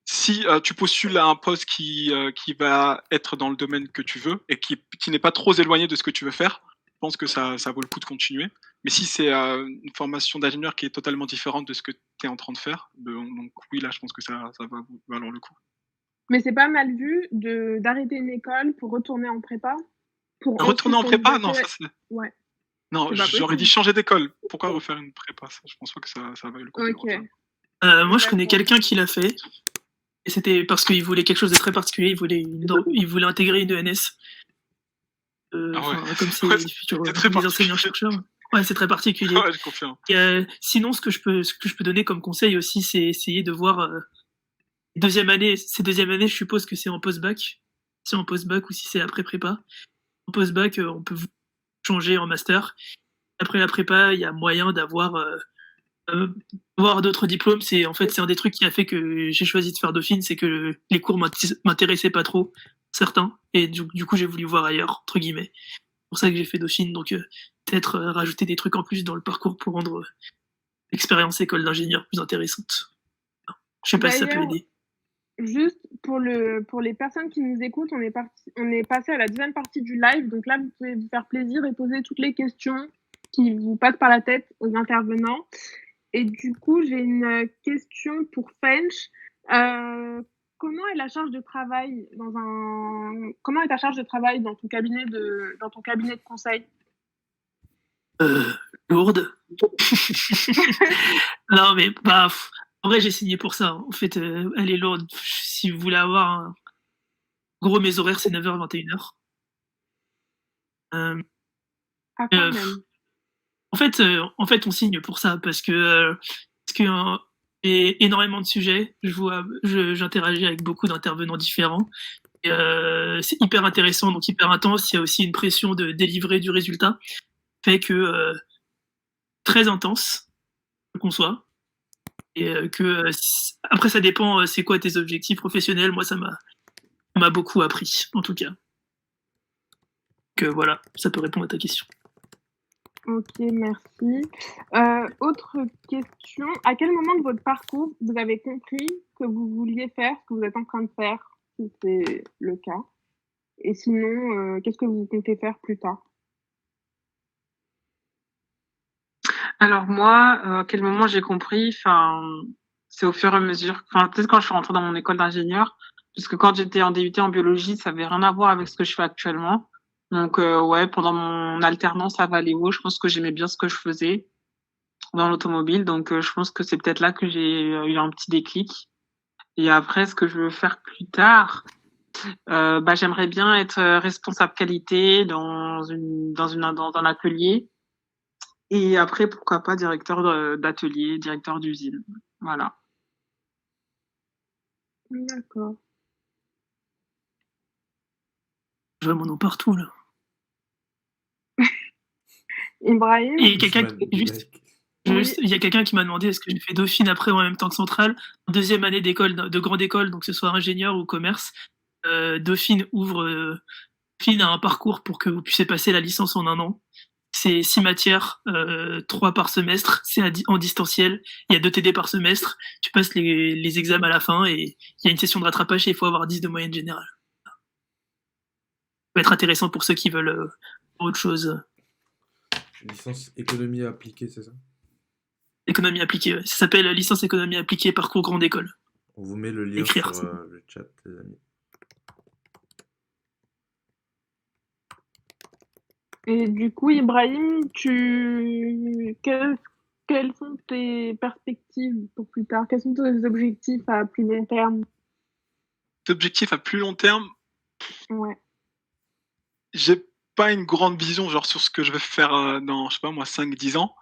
[SPEAKER 7] si tu postules à un poste qui va être dans le domaine que tu veux et qui n'est pas trop éloigné de ce que tu veux faire, je pense que ça vaut le coup de continuer. Mais si c'est une formation d'ingénieur qui est totalement différente de ce que tu es en train de faire, donc oui, là, je pense que ça va valoir le coup.
[SPEAKER 4] Mais c'est pas mal vu d'arrêter une école pour retourner en prépa?
[SPEAKER 7] Retourner en prépa? Non, ça c'est...
[SPEAKER 4] Ouais.
[SPEAKER 7] Non, j'aurais dit changer d'école. Pourquoi refaire une prépa? Je pense pas que ça vaille le coup.
[SPEAKER 4] Ok.
[SPEAKER 3] Moi, je connais quelqu'un qui l'a fait. Et c'était parce qu'il voulait quelque chose de très particulier. Il voulait intégrer une ENS. Comme c'est les enseignants-chercheurs. Ouais, c'est très particulier.
[SPEAKER 7] Ouais, je confirme.
[SPEAKER 3] Sinon, ce que je peux donner comme conseil aussi, c'est essayer de voir ces deuxième année, je suppose que c'est en post-bac. Si c'est en post-bac ou si c'est après prépa. En post-bac, on peut changer en master. Après la prépa, il y a moyen d'avoir d'autres diplômes. C'est un des trucs qui a fait que j'ai choisi de faire Dauphine, c'est que les cours m'intéressaient pas trop, certains, et du coup j'ai voulu voir ailleurs, entre guillemets. C'est pour ça que j'ai fait Dauphine, donc peut-être rajouter des trucs en plus dans le parcours pour rendre l'expérience école d'ingénieur plus intéressante. Je sais pas si ça peut aider.
[SPEAKER 4] Juste pour les personnes qui nous écoutent, on est passé à la deuxième partie du live, donc là vous pouvez vous faire plaisir et poser toutes les questions qui vous passe par la tête aux intervenants. Et du coup, j'ai une question pour Fench. Comment est la charge de travail comment est ta charge de travail dans ton cabinet de conseil?
[SPEAKER 3] Lourde. Non, mais en vrai, j'ai signé pour ça. En fait, elle est lourde. Si vous voulez avoir un... Gros, mes horaires, c'est 9h, 21h. En fait, on signe pour ça parce que j'ai énormément de sujets. J'interagis avec beaucoup d'intervenants différents. Et, c'est hyper intéressant, donc hyper intense. Il y a aussi une pression de délivrer du résultat. Fait que très intense, qu'on soit. Et après, ça dépend, c'est quoi tes objectifs professionnels. Moi, ça m'a beaucoup appris, en tout cas. Donc voilà, ça peut répondre à ta question.
[SPEAKER 4] Ok, merci. Autre question. À quel moment de votre parcours vous avez compris que vous vouliez faire ce que vous êtes en train de faire, si c'est le cas? Et sinon, qu'est-ce que vous comptez faire plus tard?
[SPEAKER 6] Alors moi, à quel moment j'ai compris? C'est au fur et à mesure. Peut-être quand je suis rentrée dans mon école d'ingénieur, puisque quand j'étais en DUT en biologie, ça avait rien à voir avec ce que je fais actuellement. Donc ouais, pendant mon alternance à Valeo, je pense que j'aimais bien ce que je faisais dans l'automobile. Donc je pense que c'est peut-être là que j'ai eu un petit déclic. Et après, ce que je veux faire plus tard, j'aimerais bien être responsable qualité dans un atelier. Et après, pourquoi pas directeur d'atelier, directeur d'usine. Voilà.
[SPEAKER 4] D'accord.
[SPEAKER 3] Je vois mon nom partout, là.
[SPEAKER 4] Ibrahim?
[SPEAKER 3] Et il y a quelqu'un qui m'a demandé est-ce que j'ai fait Dauphine après ou en même temps que Centrale. En deuxième année de grande école, donc que ce soit ingénieur ou commerce, Dauphine a un parcours pour que vous puissiez passer la licence en 1 an. C'est 6 matières, 3 par semestre, c'est en distanciel, il y a 2 TD par semestre, tu passes les examens à la fin et il y a une session de rattrapage et il faut avoir 10 de moyenne générale. Ça peut être intéressant pour ceux qui veulent autre chose.
[SPEAKER 5] Licence économie appliquée, c'est ça?
[SPEAKER 3] Économie appliquée, ouais. Ça s'appelle licence économie appliquée parcours grande école.
[SPEAKER 5] On vous met le lien sur le chat, les amis.
[SPEAKER 4] Et du coup, Ibrahim, quelles sont tes perspectives pour plus tard? Quels sont tes objectifs à plus long terme?
[SPEAKER 7] Objectifs à plus long terme?
[SPEAKER 4] Ouais.
[SPEAKER 7] J'ai pas une grande vision genre sur ce que je vais faire dans, je sais pas moi, 5-10 ans,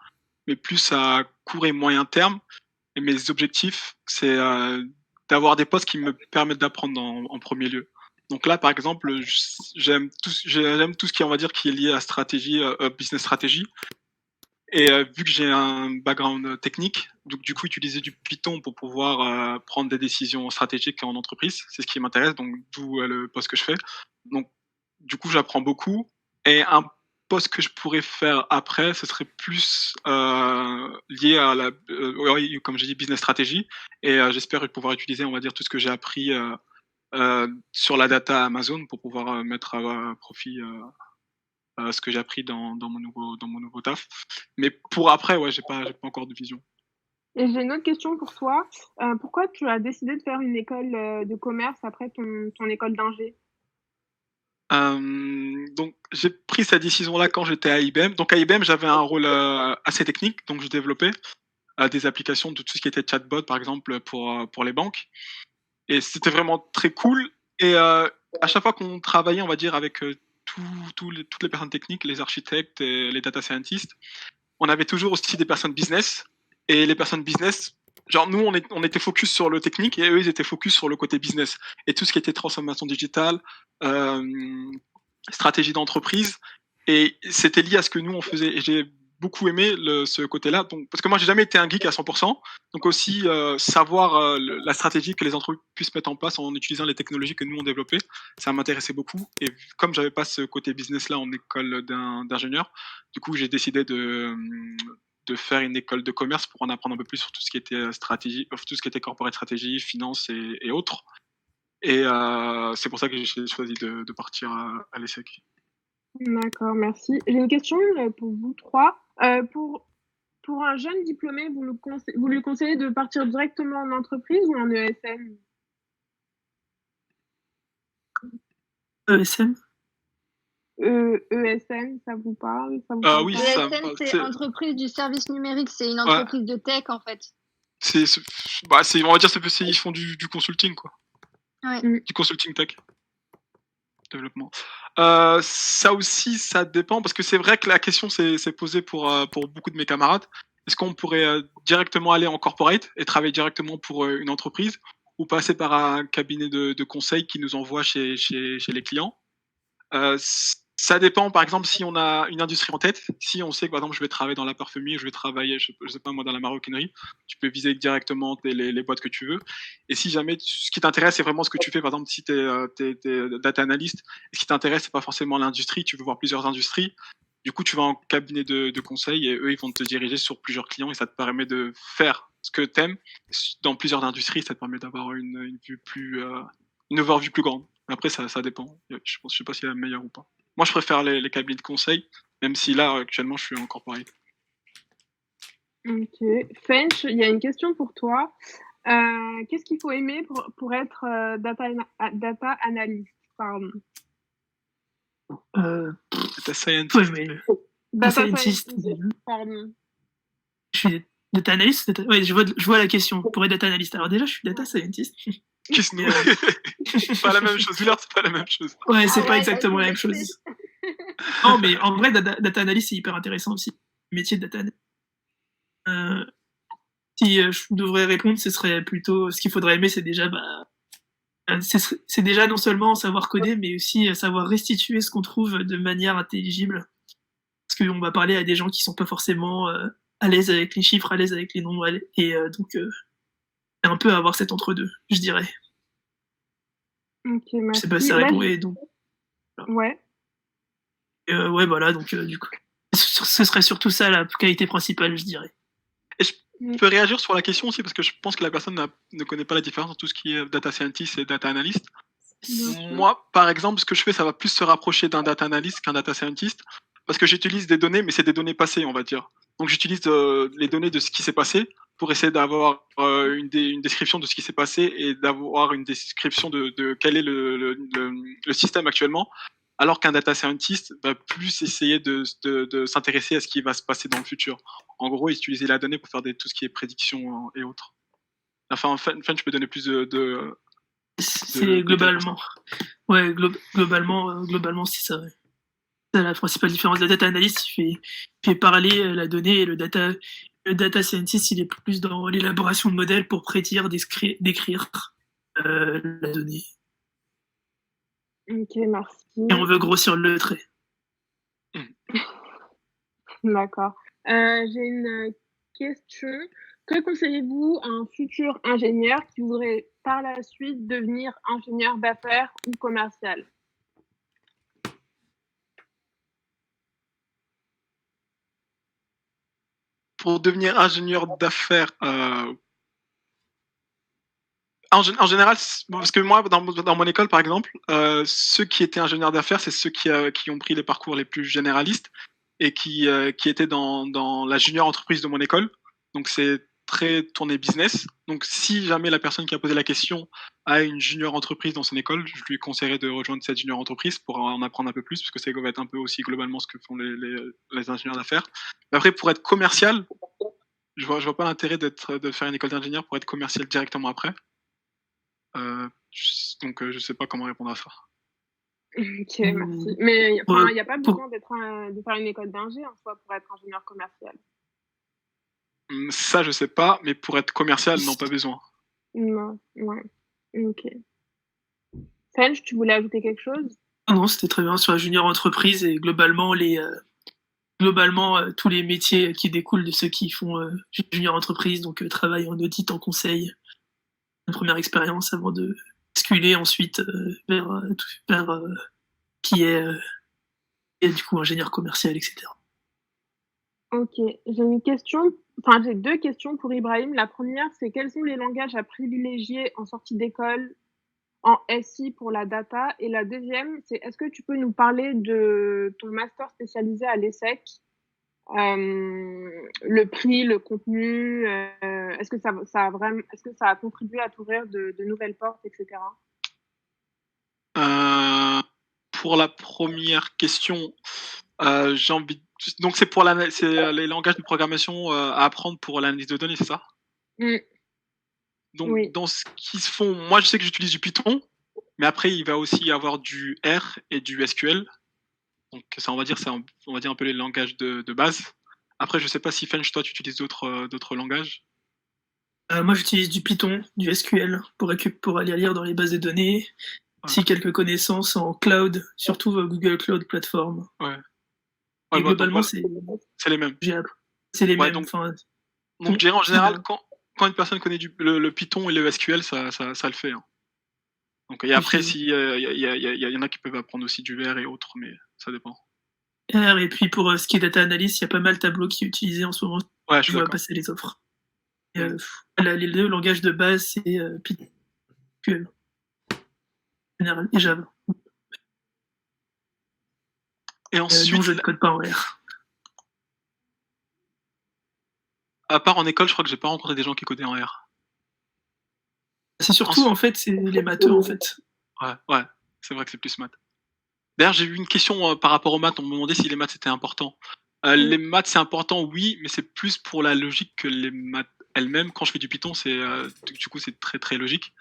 [SPEAKER 7] mais plus à court et moyen terme. Et mes objectifs, c'est d'avoir des postes qui me permettent d'apprendre en premier lieu. Donc là, par exemple, j'aime tout ce qui, on va dire, qui est lié à stratégie, business stratégie. Et vu que j'ai un background technique, donc du coup utiliser du Python pour pouvoir prendre des décisions stratégiques en entreprise, c'est ce qui m'intéresse, donc d'où le poste que je fais. Donc du coup j'apprends beaucoup. Et un poste que je pourrais faire après, ce serait plus lié à la, comme j'ai dit, business stratégie. Et j'espère pouvoir utiliser, on va dire, tout ce que j'ai appris sur la data Amazon pour pouvoir mettre à profit ce que j'ai appris dans mon nouveau taf. Mais pour après, ouais, j'ai pas encore de vision.
[SPEAKER 4] Et j'ai une autre question pour toi. Pourquoi tu as décidé de faire une école de commerce après ton école d'ingé?
[SPEAKER 7] Donc j'ai pris cette décision-là quand j'étais à IBM. Donc à IBM, j'avais un rôle assez technique, donc je développais des applications de tout ce qui était chatbot, par exemple, pour les banques. Et c'était vraiment très cool. Et à chaque fois qu'on travaillait, on va dire, avec toutes les personnes techniques, les architectes et les data scientists, on avait toujours aussi des personnes business. Et les personnes business, genre nous, on était focus sur le technique et eux, ils étaient focus sur le côté business. Et tout ce qui était transformation digitale, stratégie d'entreprise. Et c'était lié à ce que nous, on faisait. Et j'ai beaucoup aimé ce côté-là. Donc, parce que moi, j'ai jamais été un geek à 100%. Donc aussi, savoir la stratégie que les entreprises puissent mettre en place en utilisant les technologies que nous, on développait, ça m'intéressait beaucoup. Et comme j'avais pas ce côté business-là en école d'ingénieur, du coup, j'ai décidé de faire une école de commerce pour en apprendre un peu plus sur tout ce qui était stratégie, tout ce qui était corporate stratégie, finance et autres. Et c'est pour ça que j'ai choisi de partir à l'ESSEC.
[SPEAKER 4] D'accord, merci. J'ai une question pour vous trois. Pour un jeune diplômé, vous lui conseillez de partir directement en entreprise ou en ESN?
[SPEAKER 3] ESN?
[SPEAKER 4] ESN, ça vous parle?
[SPEAKER 7] Oui,
[SPEAKER 1] ça c'est entreprise du service numérique, c'est une entreprise de tech en fait.
[SPEAKER 7] On va dire ils font du consulting quoi.
[SPEAKER 1] Ouais.
[SPEAKER 7] Du consulting tech. Développement. Ça aussi, ça dépend parce que c'est vrai que la question s'est posée pour beaucoup de mes camarades. Est-ce qu'on pourrait directement aller en corporate et travailler directement pour une entreprise ou passer par un cabinet de conseil qui nous envoie chez les clients? Ça dépend, par exemple, si on a une industrie en tête, si on sait que par exemple je vais travailler dans la parfumerie, je vais travailler, je sais pas moi, dans la maroquinerie, tu peux viser directement les boîtes que tu veux. Et si jamais ce qui t'intéresse, c'est vraiment ce que tu fais, par exemple, si tu es data analyst, et ce qui t'intéresse, c'est pas forcément l'industrie, tu veux voir plusieurs industries, du coup, tu vas en cabinet de conseil et eux, ils vont te diriger sur plusieurs clients et ça te permet de faire ce que tu aimes dans plusieurs industries, ça te permet d'avoir une vue une overview plus grande. Après, ça dépend. Je sais pas si c'est la meilleure ou pas. Moi, je préfère les cabinets de conseil, même si là, actuellement, je suis en corporate.
[SPEAKER 4] Ok. Fench, il y a une question pour toi. Qu'est-ce qu'il faut aimer pour être data analyst? Pardon.
[SPEAKER 7] Data scientist.
[SPEAKER 3] Data scientist.
[SPEAKER 4] Pardon.
[SPEAKER 3] Je suis data analyst. Ouais, je vois la question. Pour être data analyst. Alors déjà, je suis data scientist.
[SPEAKER 7] C'est pas la même chose. C'est pas la même chose.
[SPEAKER 3] Ouais, c'est pas exactement la même chose. Non, mais en vrai, data analyst, c'est hyper intéressant aussi. Le métier de data analyst. Si je devrais répondre, ce serait plutôt ce qu'il faudrait aimer, c'est déjà c'est déjà non seulement savoir coder, mais aussi savoir restituer ce qu'on trouve de manière intelligible. Parce qu'on va parler à des gens qui sont pas forcément à l'aise avec les chiffres, à l'aise avec les nombres, et donc un peu avoir cet entre-deux, je dirais.
[SPEAKER 4] Ok, merci.
[SPEAKER 3] Je sais pas si ça répond. Et donc,
[SPEAKER 4] ouais.
[SPEAKER 3] Ouais, voilà, donc du coup, ce serait surtout ça la qualité principale, je dirais.
[SPEAKER 7] Et je peux réagir sur la question aussi parce que je pense que la personne ne connaît pas la différence entre tout ce qui est data scientist et data analyst. Moi, par exemple, ce que je fais, ça va plus se rapprocher d'un data analyst qu'un data scientist parce que j'utilise des données, mais c'est des données passées, on va dire. Donc j'utilise les données de ce qui s'est passé pour essayer d'avoir une description de ce qui s'est passé et d'avoir une description de quel est le système actuellement. Alors qu'un data scientist va plus essayer de s'intéresser à ce qui va se passer dans le futur. En gros, utiliser la donnée pour faire tout ce qui est prédiction et autres. Enfin, je peux donner plus
[SPEAKER 3] c'est globalement. Ouais, globalement, c'est ça. Ouais. C'est la principale différence. La data analyst, il fait parler la donnée et le data scientist, il est plus dans l'élaboration de modèles pour prédire, décrire la donnée.
[SPEAKER 4] Ok, merci.
[SPEAKER 3] Et on veut grossir le trait.
[SPEAKER 4] D'accord. J'ai une question. Que conseillez-vous à un futur ingénieur qui voudrait par la suite devenir ingénieur d'affaires ou commercial?
[SPEAKER 7] Pour devenir ingénieur d'affaires, en général, parce que moi, dans mon école, par exemple, ceux qui étaient ingénieurs d'affaires, c'est ceux qui ont pris les parcours les plus généralistes et qui étaient dans la junior entreprise de mon école. Donc, c'est très tourné business. Donc, si jamais la personne qui a posé la question a une junior entreprise dans son école, je lui conseillerais de rejoindre cette junior entreprise pour en apprendre un peu plus, parce que ça va être un peu aussi globalement ce que font les ingénieurs d'affaires. Après, pour être commercial, je vois pas l'intérêt de faire une école d'ingénieur pour être commercial directement après. Donc, je sais pas comment répondre à ça.
[SPEAKER 4] Ok, merci. Mais il n'y a pas besoin de faire une école d'ingé en soi pour être ingénieur commercial.
[SPEAKER 7] Ça, je sais pas, mais pour être commercial, non, pas besoin.
[SPEAKER 4] Non, ouais. Ok. Fench, tu voulais ajouter quelque chose?
[SPEAKER 3] Non, c'était très bien sur la junior entreprise et globalement tous les métiers qui découlent de ceux qui font junior entreprise, donc travail en audit, en conseil, une première expérience avant de basculer ensuite vers qui est du coup ingénieur commercial, etc.
[SPEAKER 4] Ok, j'ai deux questions pour Ibrahim. La première, c'est quels sont les langages à privilégier en sortie d'école en SI pour la data. Et la deuxième, c'est est-ce que tu peux nous parler de ton master spécialisé à l'ESSEC, le prix, le contenu, est-ce que ça a contribué à t'ouvrir de nouvelles portes, etc.
[SPEAKER 7] Pour la première question, j'ai envie. Donc c'est les langages de programmation à apprendre pour l'analyse de données, c'est ça? Donc
[SPEAKER 4] Oui.
[SPEAKER 7] dans ce qui se font, moi je sais que j'utilise du Python, mais après il va aussi y avoir du R et du SQL. Donc ça, on va dire un peu les langages de base. Après, je sais pas si Fench, toi, tu utilises d'autres langages.
[SPEAKER 3] Moi, j'utilise du Python, du SQL pour aller lire dans les bases de données. Aussi quelques connaissances en cloud, surtout Google Cloud Platform.
[SPEAKER 7] Ouais.
[SPEAKER 3] Et globalement, c'est
[SPEAKER 7] les mêmes.
[SPEAKER 3] C'est les mêmes.
[SPEAKER 7] Donc je dirais en général, quand une personne connaît le Python et le SQL, ça le fait. Hein. Donc, et après, il y en a qui peuvent apprendre aussi du R et autres, mais ça dépend.
[SPEAKER 3] R, et puis pour ce qui est data analyst, il y a pas mal Tableau qui est utilisé en ce moment.
[SPEAKER 7] Ouais, je
[SPEAKER 3] dois passer les offres. Et, les deux langages de base, c'est Python, SQL, général, et Java.
[SPEAKER 7] Et ensuite,
[SPEAKER 3] non, je ne code pas en R.
[SPEAKER 7] À part en école, je crois que j'ai pas rencontré des gens qui codaient en R.
[SPEAKER 3] C'est surtout, en fait, c'est les matheux, en fait.
[SPEAKER 7] Ouais, c'est vrai que c'est plus maths. D'ailleurs, j'ai eu une question par rapport aux maths. On me demandait si les maths c'était important. Les maths c'est important, oui, mais c'est plus pour la logique que les maths elles-mêmes. Quand je fais du Python, du coup c'est très très logique.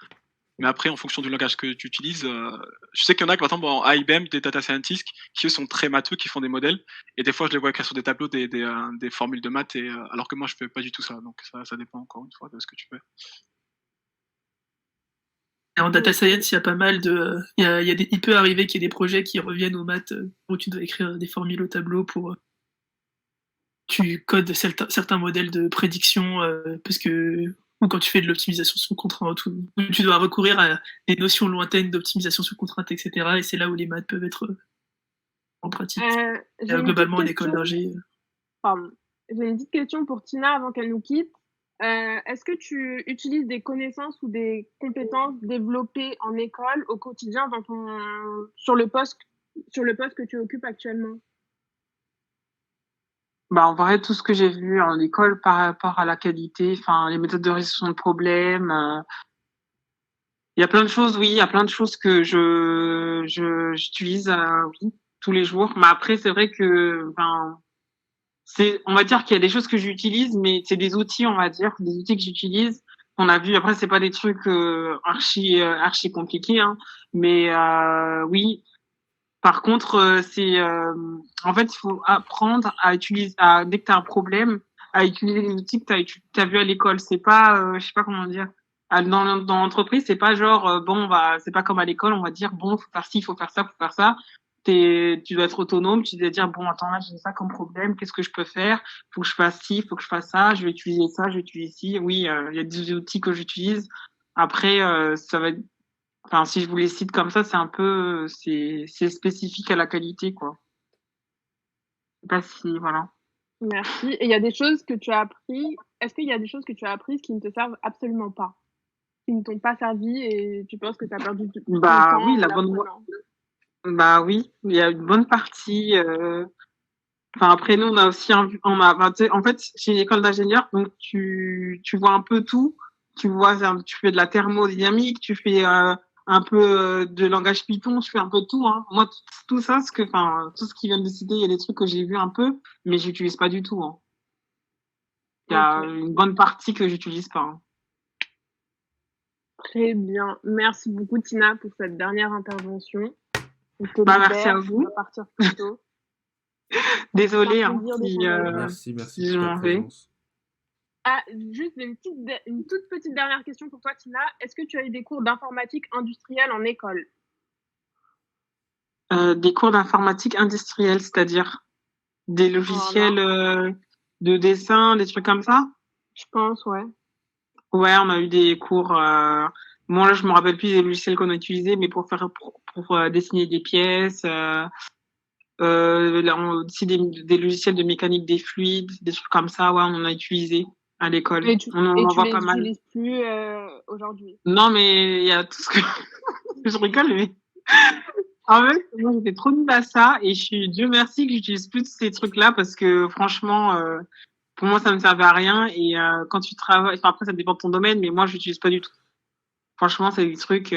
[SPEAKER 7] Mais après, en fonction du langage que tu utilises, je sais qu'il y en a, par exemple, en IBM, des data scientists qui eux sont très matheux, qui font des modèles. Et des fois, je les vois écrire sur des tableaux des formules de maths, alors que moi, je fais pas du tout ça. Donc ça dépend encore une fois de ce que tu fais.
[SPEAKER 3] Et en data science, il y a pas mal de. Il peut arriver qu'il y ait des projets qui reviennent aux maths où tu dois écrire des formules au tableau pour. Tu codes certains modèles de prédiction parce que. Ou quand tu fais de l'optimisation sous contrainte, où tu dois recourir à des notions lointaines d'optimisation sous contrainte, etc. Et c'est là où les maths peuvent être en pratique. Globalement, en école d'ingé.
[SPEAKER 4] Pardon. J'ai une petite question pour Tina avant qu'elle nous quitte. Est-ce que tu utilises des connaissances ou des compétences développées en école au quotidien sur le poste que tu occupes actuellement?
[SPEAKER 6] En vrai, tout ce que j'ai vu en école par rapport à la qualité, les méthodes de résolution de problèmes, il y a plein de choses, oui, il y a plein de choses que j'utilise, oui, tous les jours. Mais après, c'est vrai que, on va dire qu'il y a des choses que j'utilise, mais c'est des outils, on va dire, des outils que j'utilise. On a vu, après, c'est pas des trucs archi compliqués, hein, mais oui. Par contre, en fait, il faut apprendre à utiliser, dès que tu as un problème, à utiliser les outils que tu as vus à l'école. C'est pas, je sais pas comment dire. Dans l'entreprise, c'est pas genre, c'est pas comme à l'école, on va dire, bon, faut faire ci, faut faire ça, faut faire ça. Tu dois être autonome, tu dois dire, bon, attends, là, j'ai ça comme problème, qu'est-ce que je peux faire? Faut que je fasse ci, faut que je fasse ça, je vais utiliser ça, je vais utiliser ci. Oui, il y a des outils que j'utilise. Après, ça va être, si je vous les cite comme ça, c'est un peu, c'est spécifique à la qualité, quoi. Je sais pas si, voilà.
[SPEAKER 4] Merci. Et il y a des choses que tu as appris. Est-ce qu'il y a des choses que tu as apprises qui ne te servent absolument pas, qui ne t'ont pas servi et tu penses que tu as perdu du temps?
[SPEAKER 6] Oui, oui, il y a une bonne partie. Après, nous, on a aussi en fait, chez une école d'ingénieur, donc tu vois un peu tout. Tu fais de la thermodynamique, tu fais un peu de langage Python, je fais un peu de tout, hein. Moi, tout ça, tout ce qui vient de citer, il y a des trucs que j'ai vu un peu, mais j'utilise pas du tout, hein. Il y a une bonne partie que j'utilise pas, hein.
[SPEAKER 4] Très bien. Merci beaucoup, Tina, pour cette dernière intervention.
[SPEAKER 6] Merci à vous.
[SPEAKER 4] On va partir plus tôt.
[SPEAKER 6] Désolée,
[SPEAKER 5] merci
[SPEAKER 6] si je m'en vais.
[SPEAKER 4] Juste une toute petite dernière question pour toi, Tina. Est-ce que tu as eu des cours d'informatique industrielle en école?
[SPEAKER 6] Des cours d'informatique industrielle, c'est-à-dire des logiciels de dessin, des trucs comme ça?
[SPEAKER 4] Je pense, ouais.
[SPEAKER 6] Ouais, on a eu des cours. Moi, là, je me rappelle plus des logiciels qu'on a utilisés, mais pour dessiner des pièces. Aussi des logiciels de mécanique des fluides, des trucs comme ça, ouais, on en a utilisé à l'école.
[SPEAKER 4] On en voit pas mal. Et tu les utilises plus aujourd'hui?
[SPEAKER 6] Non, mais il y a tout ce que Je rigole, mais en fait, moi, j'étais trop nulle à ça et Dieu merci que j'utilise plus ces trucs-là parce que franchement, pour moi, ça me servait à rien. Et quand tu travailles, enfin, après, ça dépend de ton domaine, mais moi, je l'utilise pas du tout. Franchement, c'est des trucs.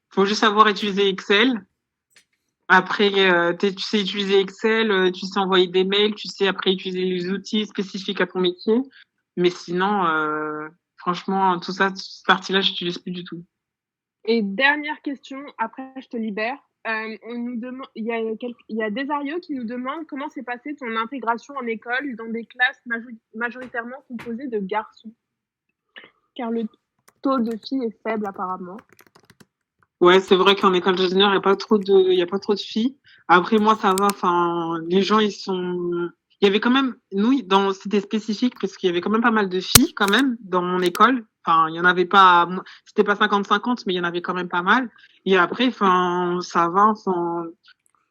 [SPEAKER 6] Faut juste savoir utiliser Excel. Après, tu sais utiliser Excel, tu sais envoyer des mails, tu sais après utiliser les outils spécifiques à ton métier. Mais sinon, franchement, tout ça, cette partie-là, je n'utilise plus du tout.
[SPEAKER 4] Et dernière question, après je te libère. Il y a Desario qui nous demande comment s'est passée ton intégration en école dans des classes majoritairement composées de garçons. Car le taux de filles est faible apparemment.
[SPEAKER 6] Ouais, c'est vrai qu'en école d'ingénieur, il n'y a pas trop de filles. Après, moi, ça va. Enfin, les gens, il y avait quand même, c'était spécifique parce qu'il y avait quand même pas mal de filles, quand même, dans mon école. Enfin, il y en avait pas, c'était pas 50-50, mais il y en avait quand même pas mal. Et après, enfin, ça va. Enfin,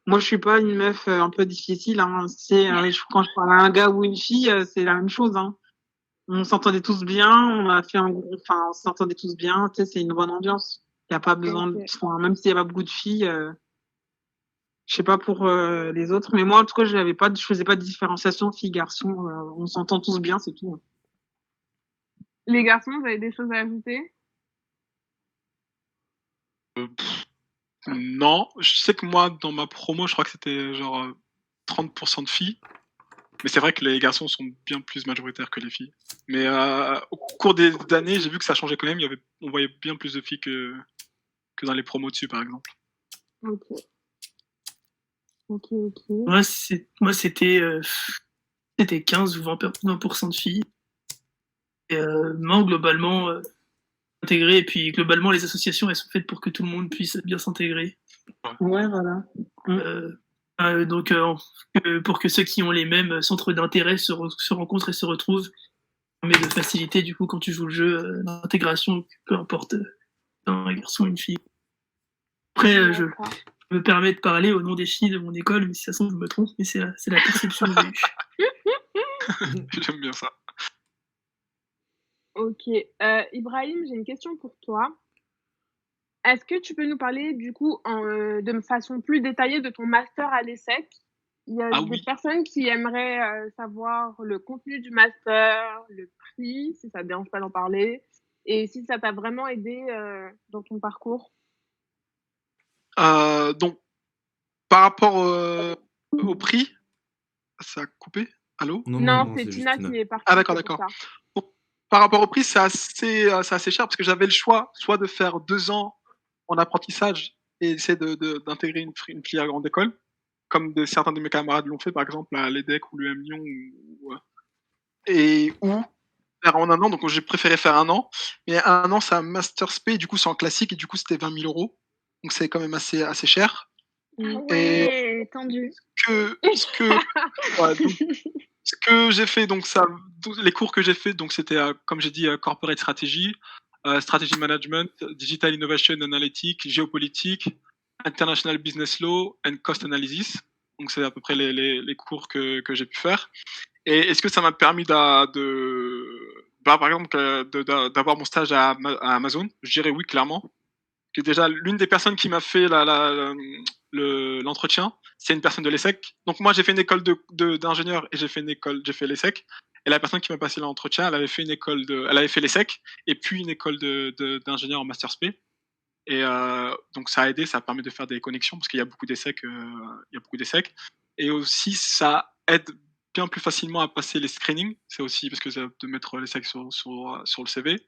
[SPEAKER 6] moi, je suis pas une meuf un peu difficile, hein. Quand je parle à un gars ou une fille, c'est la même chose, hein. On s'entendait tous bien, on s'entendait tous bien, tu sais, c'est une bonne ambiance. Il n'y a pas besoin même s'il n'y a pas beaucoup de filles, je sais pas pour les autres, mais moi, en tout cas, je faisais pas de différenciation filles-garçons, on s'entend tous bien, c'est tout.
[SPEAKER 4] Les garçons, vous avez des choses à ajouter?
[SPEAKER 7] Non, je sais que moi, dans ma promo, je crois que c'était genre 30% de filles. Mais c'est vrai que les garçons sont bien plus majoritaires que les filles. Mais au cours des années, j'ai vu que ça changeait quand même. On voyait bien plus de filles que dans les promos dessus, par exemple.
[SPEAKER 4] Ok.
[SPEAKER 3] Moi, c'était 15 ou 20% de filles. Et moi, globalement, intégré. Et puis, globalement, les associations, elles sont faites pour que tout le monde puisse bien s'intégrer.
[SPEAKER 6] Ouais, voilà.
[SPEAKER 3] Donc, pour que ceux qui ont les mêmes centres d'intérêt se rencontrent et se retrouvent, ça permet de faciliter, du coup, quand tu joues le jeu, l'intégration, peu importe un garçon ou une fille. Après, je me permets de parler au nom des filles de mon école, mais si ça se trouve, je me trompe, mais c'est la perception que j'ai eue.
[SPEAKER 7] J'aime bien ça.
[SPEAKER 4] Ok. Ibrahim, j'ai une question pour toi. Est-ce que tu peux nous parler, du coup, de façon plus détaillée de ton master à l'ESSEC? Il y a des personnes qui aimeraient savoir le contenu du master, le prix, si ça ne te dérange pas d'en parler, et si ça t'a vraiment aidé dans ton parcours.
[SPEAKER 7] Donc, par rapport au prix, ça a coupé? Allô?
[SPEAKER 4] Non, c'est Tina qui est partie.
[SPEAKER 7] Ah, d'accord. Bon, par rapport au prix, c'est assez cher parce que j'avais le choix, soit de faire 2 ans en apprentissage et essayer d'intégrer une filière grande école, comme certains de mes camarades l'ont fait, par exemple à l'EDEC ou l'UM Lyon, ou faire en 1 an. Donc j'ai préféré faire 1 an, mais 1 an c'est un master spé, du coup c'est en classique et du coup c'était 20 000 €, donc c'est quand même assez cher.
[SPEAKER 1] Ouais, tendu.
[SPEAKER 7] Ce que j'ai fait, donc les cours que j'ai fait, donc c'était comme j'ai dit, corporate strategy, strategy management, digital innovation analytics, géopolitique, international business law and cost analysis. Donc c'est à peu près les cours que j'ai pu faire. Et est-ce que ça m'a permis par exemple d'avoir mon stage à Amazon? Je dirais oui, clairement. Que déjà l'une des personnes qui m'a fait l'entretien, c'est une personne de l'ESSEC. Donc moi j'ai fait une école d'ingénieur et j'ai fait l'ESSEC. Et la personne qui m'a passé l'entretien, elle avait fait l'ESSEC et puis une école d'ingénieur en master spé. Et donc ça a aidé, ça permet de faire des connexions parce qu'il y a beaucoup d'ESSEC, et aussi ça aide bien plus facilement à passer les screenings. C'est aussi parce que ça de mettre l'ESSEC sur le CV,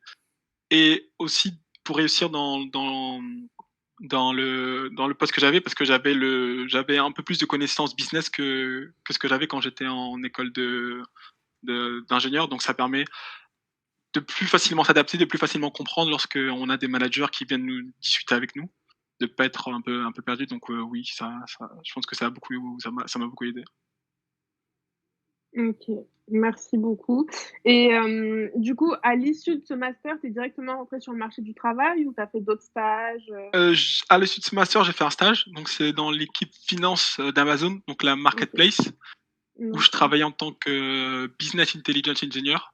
[SPEAKER 7] et aussi pour réussir dans le poste que j'avais, parce que j'avais un peu plus de connaissances business que ce que j'avais quand j'étais en école d'ingénieur. Donc ça permet de plus facilement s'adapter, de plus facilement comprendre lorsqu'on a des managers qui viennent nous discuter avec nous, de pas être un peu perdu. Donc oui, je pense que ça m'a beaucoup aidé.
[SPEAKER 4] Ok, merci beaucoup. Et du coup, à l'issue de ce master, tu es directement rentré sur le marché du travail ou tu as fait d'autres stages?
[SPEAKER 7] À l'issue de ce master, j'ai fait un stage. Donc c'est dans l'équipe finance d'Amazon, donc la marketplace, où je travaillais en tant que business intelligence engineer.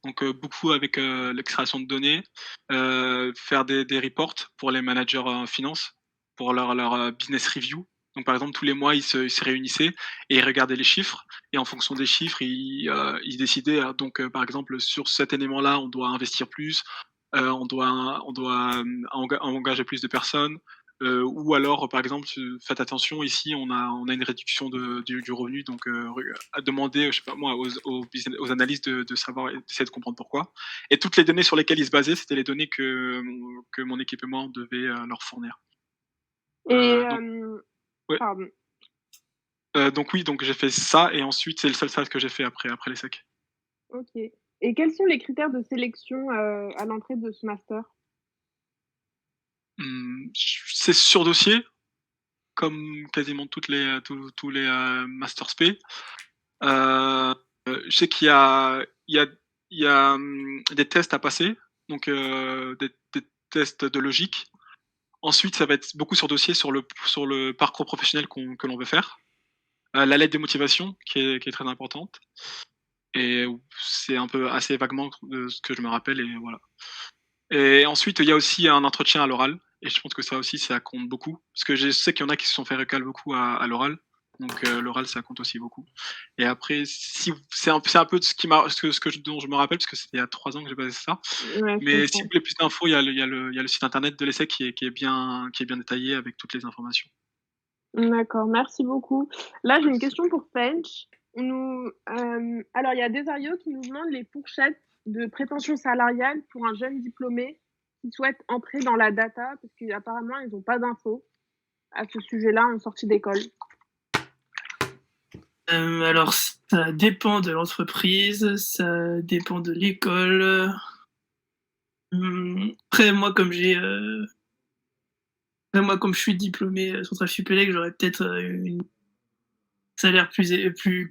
[SPEAKER 7] Donc beaucoup avec l'extraction de données, faire des reports pour les managers en finance, pour leur business review. Donc par exemple, tous les mois, ils se réunissaient et ils regardaient les chiffres. Et en fonction des chiffres, ils décidaient, donc par exemple, sur cet élément-là, on doit investir plus, on doit engager plus de personnes. Ou alors, par exemple, faites attention, ici, on a une réduction du revenu, donc à demander, je sais pas moi, aux analystes de savoir, d'essayer de comprendre pourquoi. Et toutes les données sur lesquelles ils se basaient, c'était les données que mon équipement devait leur fournir.
[SPEAKER 4] Et
[SPEAKER 7] ouais.
[SPEAKER 4] pardon.
[SPEAKER 7] Donc oui, donc j'ai fait ça, et ensuite c'est le seul stage que j'ai fait après les secs.
[SPEAKER 4] Ok. Et quels sont les critères de sélection à l'entrée de ce master?
[SPEAKER 7] C'est sur dossier, comme quasiment tous les Master Sp. Je sais qu'il y a des tests à passer, donc des tests de logique. Ensuite, ça va être beaucoup sur dossier, sur le parcours professionnel que l'on veut faire. La lettre de motivation qui est très importante. Et c'est un peu assez vaguement de ce que je me rappelle, et voilà. Et ensuite, il y a aussi un entretien à l'oral. Et je pense que ça aussi, ça compte beaucoup. Parce que je sais qu'il y en a qui se sont fait recal beaucoup à l'oral. Donc l'oral, ça compte aussi beaucoup. Et après, c'est un peu dont je me rappelle, parce que c'était il y a 3 ans que j'ai passé ça.
[SPEAKER 4] Ouais,
[SPEAKER 7] mais si vous voulez plus d'infos, il y a le site internet de l'ESSEC qui est bien détaillé avec toutes les informations.
[SPEAKER 4] D'accord, merci beaucoup. Là, j'ai une question pour Fench. Alors, il y a Desario qui nous demande les fourchettes de prétention salariale pour un jeune diplômé qui souhaite entrer dans la data, parce qu'apparemment, ils n'ont pas d'infos à ce sujet-là en sortie d'école.
[SPEAKER 3] Alors, ça dépend de l'entreprise, ça dépend de l'école. Après, moi, comme je suis diplômé Centrale Supélec, j'aurais peut-être une salaire plus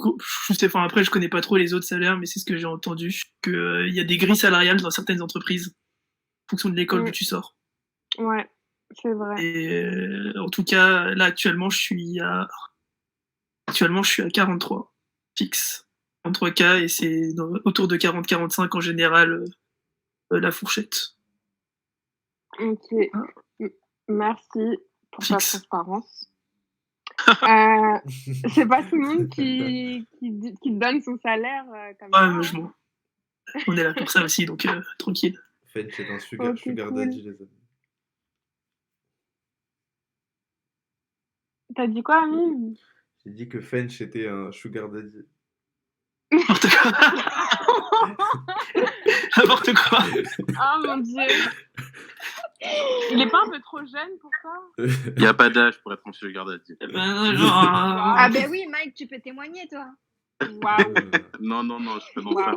[SPEAKER 3] enfin, après, je connais pas trop les autres salaires, mais c'est ce que j'ai entendu, qu'il y a des grilles salariales dans certaines entreprises en fonction de l'école où tu sors.
[SPEAKER 4] Ouais, c'est vrai.
[SPEAKER 3] Et en tout cas, là, actuellement, je suis à 43 fixe. 33K, et c'est autour de 40-45 en général la fourchette.
[SPEAKER 4] Ok, merci pour ta transparence. C'est pas tout le monde qui donne son salaire comme ça.
[SPEAKER 3] Mais on est là pour ça aussi, donc tranquille.
[SPEAKER 5] Fench c'est un sugar daddy, les amis.
[SPEAKER 4] T'as dit quoi, Amine?
[SPEAKER 5] J'ai dit que Fench était un sugar daddy.
[SPEAKER 3] N'importe quoi. N'importe quoi.
[SPEAKER 4] Oh mon dieu. Il est pas un peu trop jeune pour ça?
[SPEAKER 2] Il n'y a pas d'âge pour être un sugar daddy.
[SPEAKER 1] Ah ben oui, Mike, tu peux témoigner, toi.
[SPEAKER 4] Waouh.
[SPEAKER 2] Non, je peux pas faire.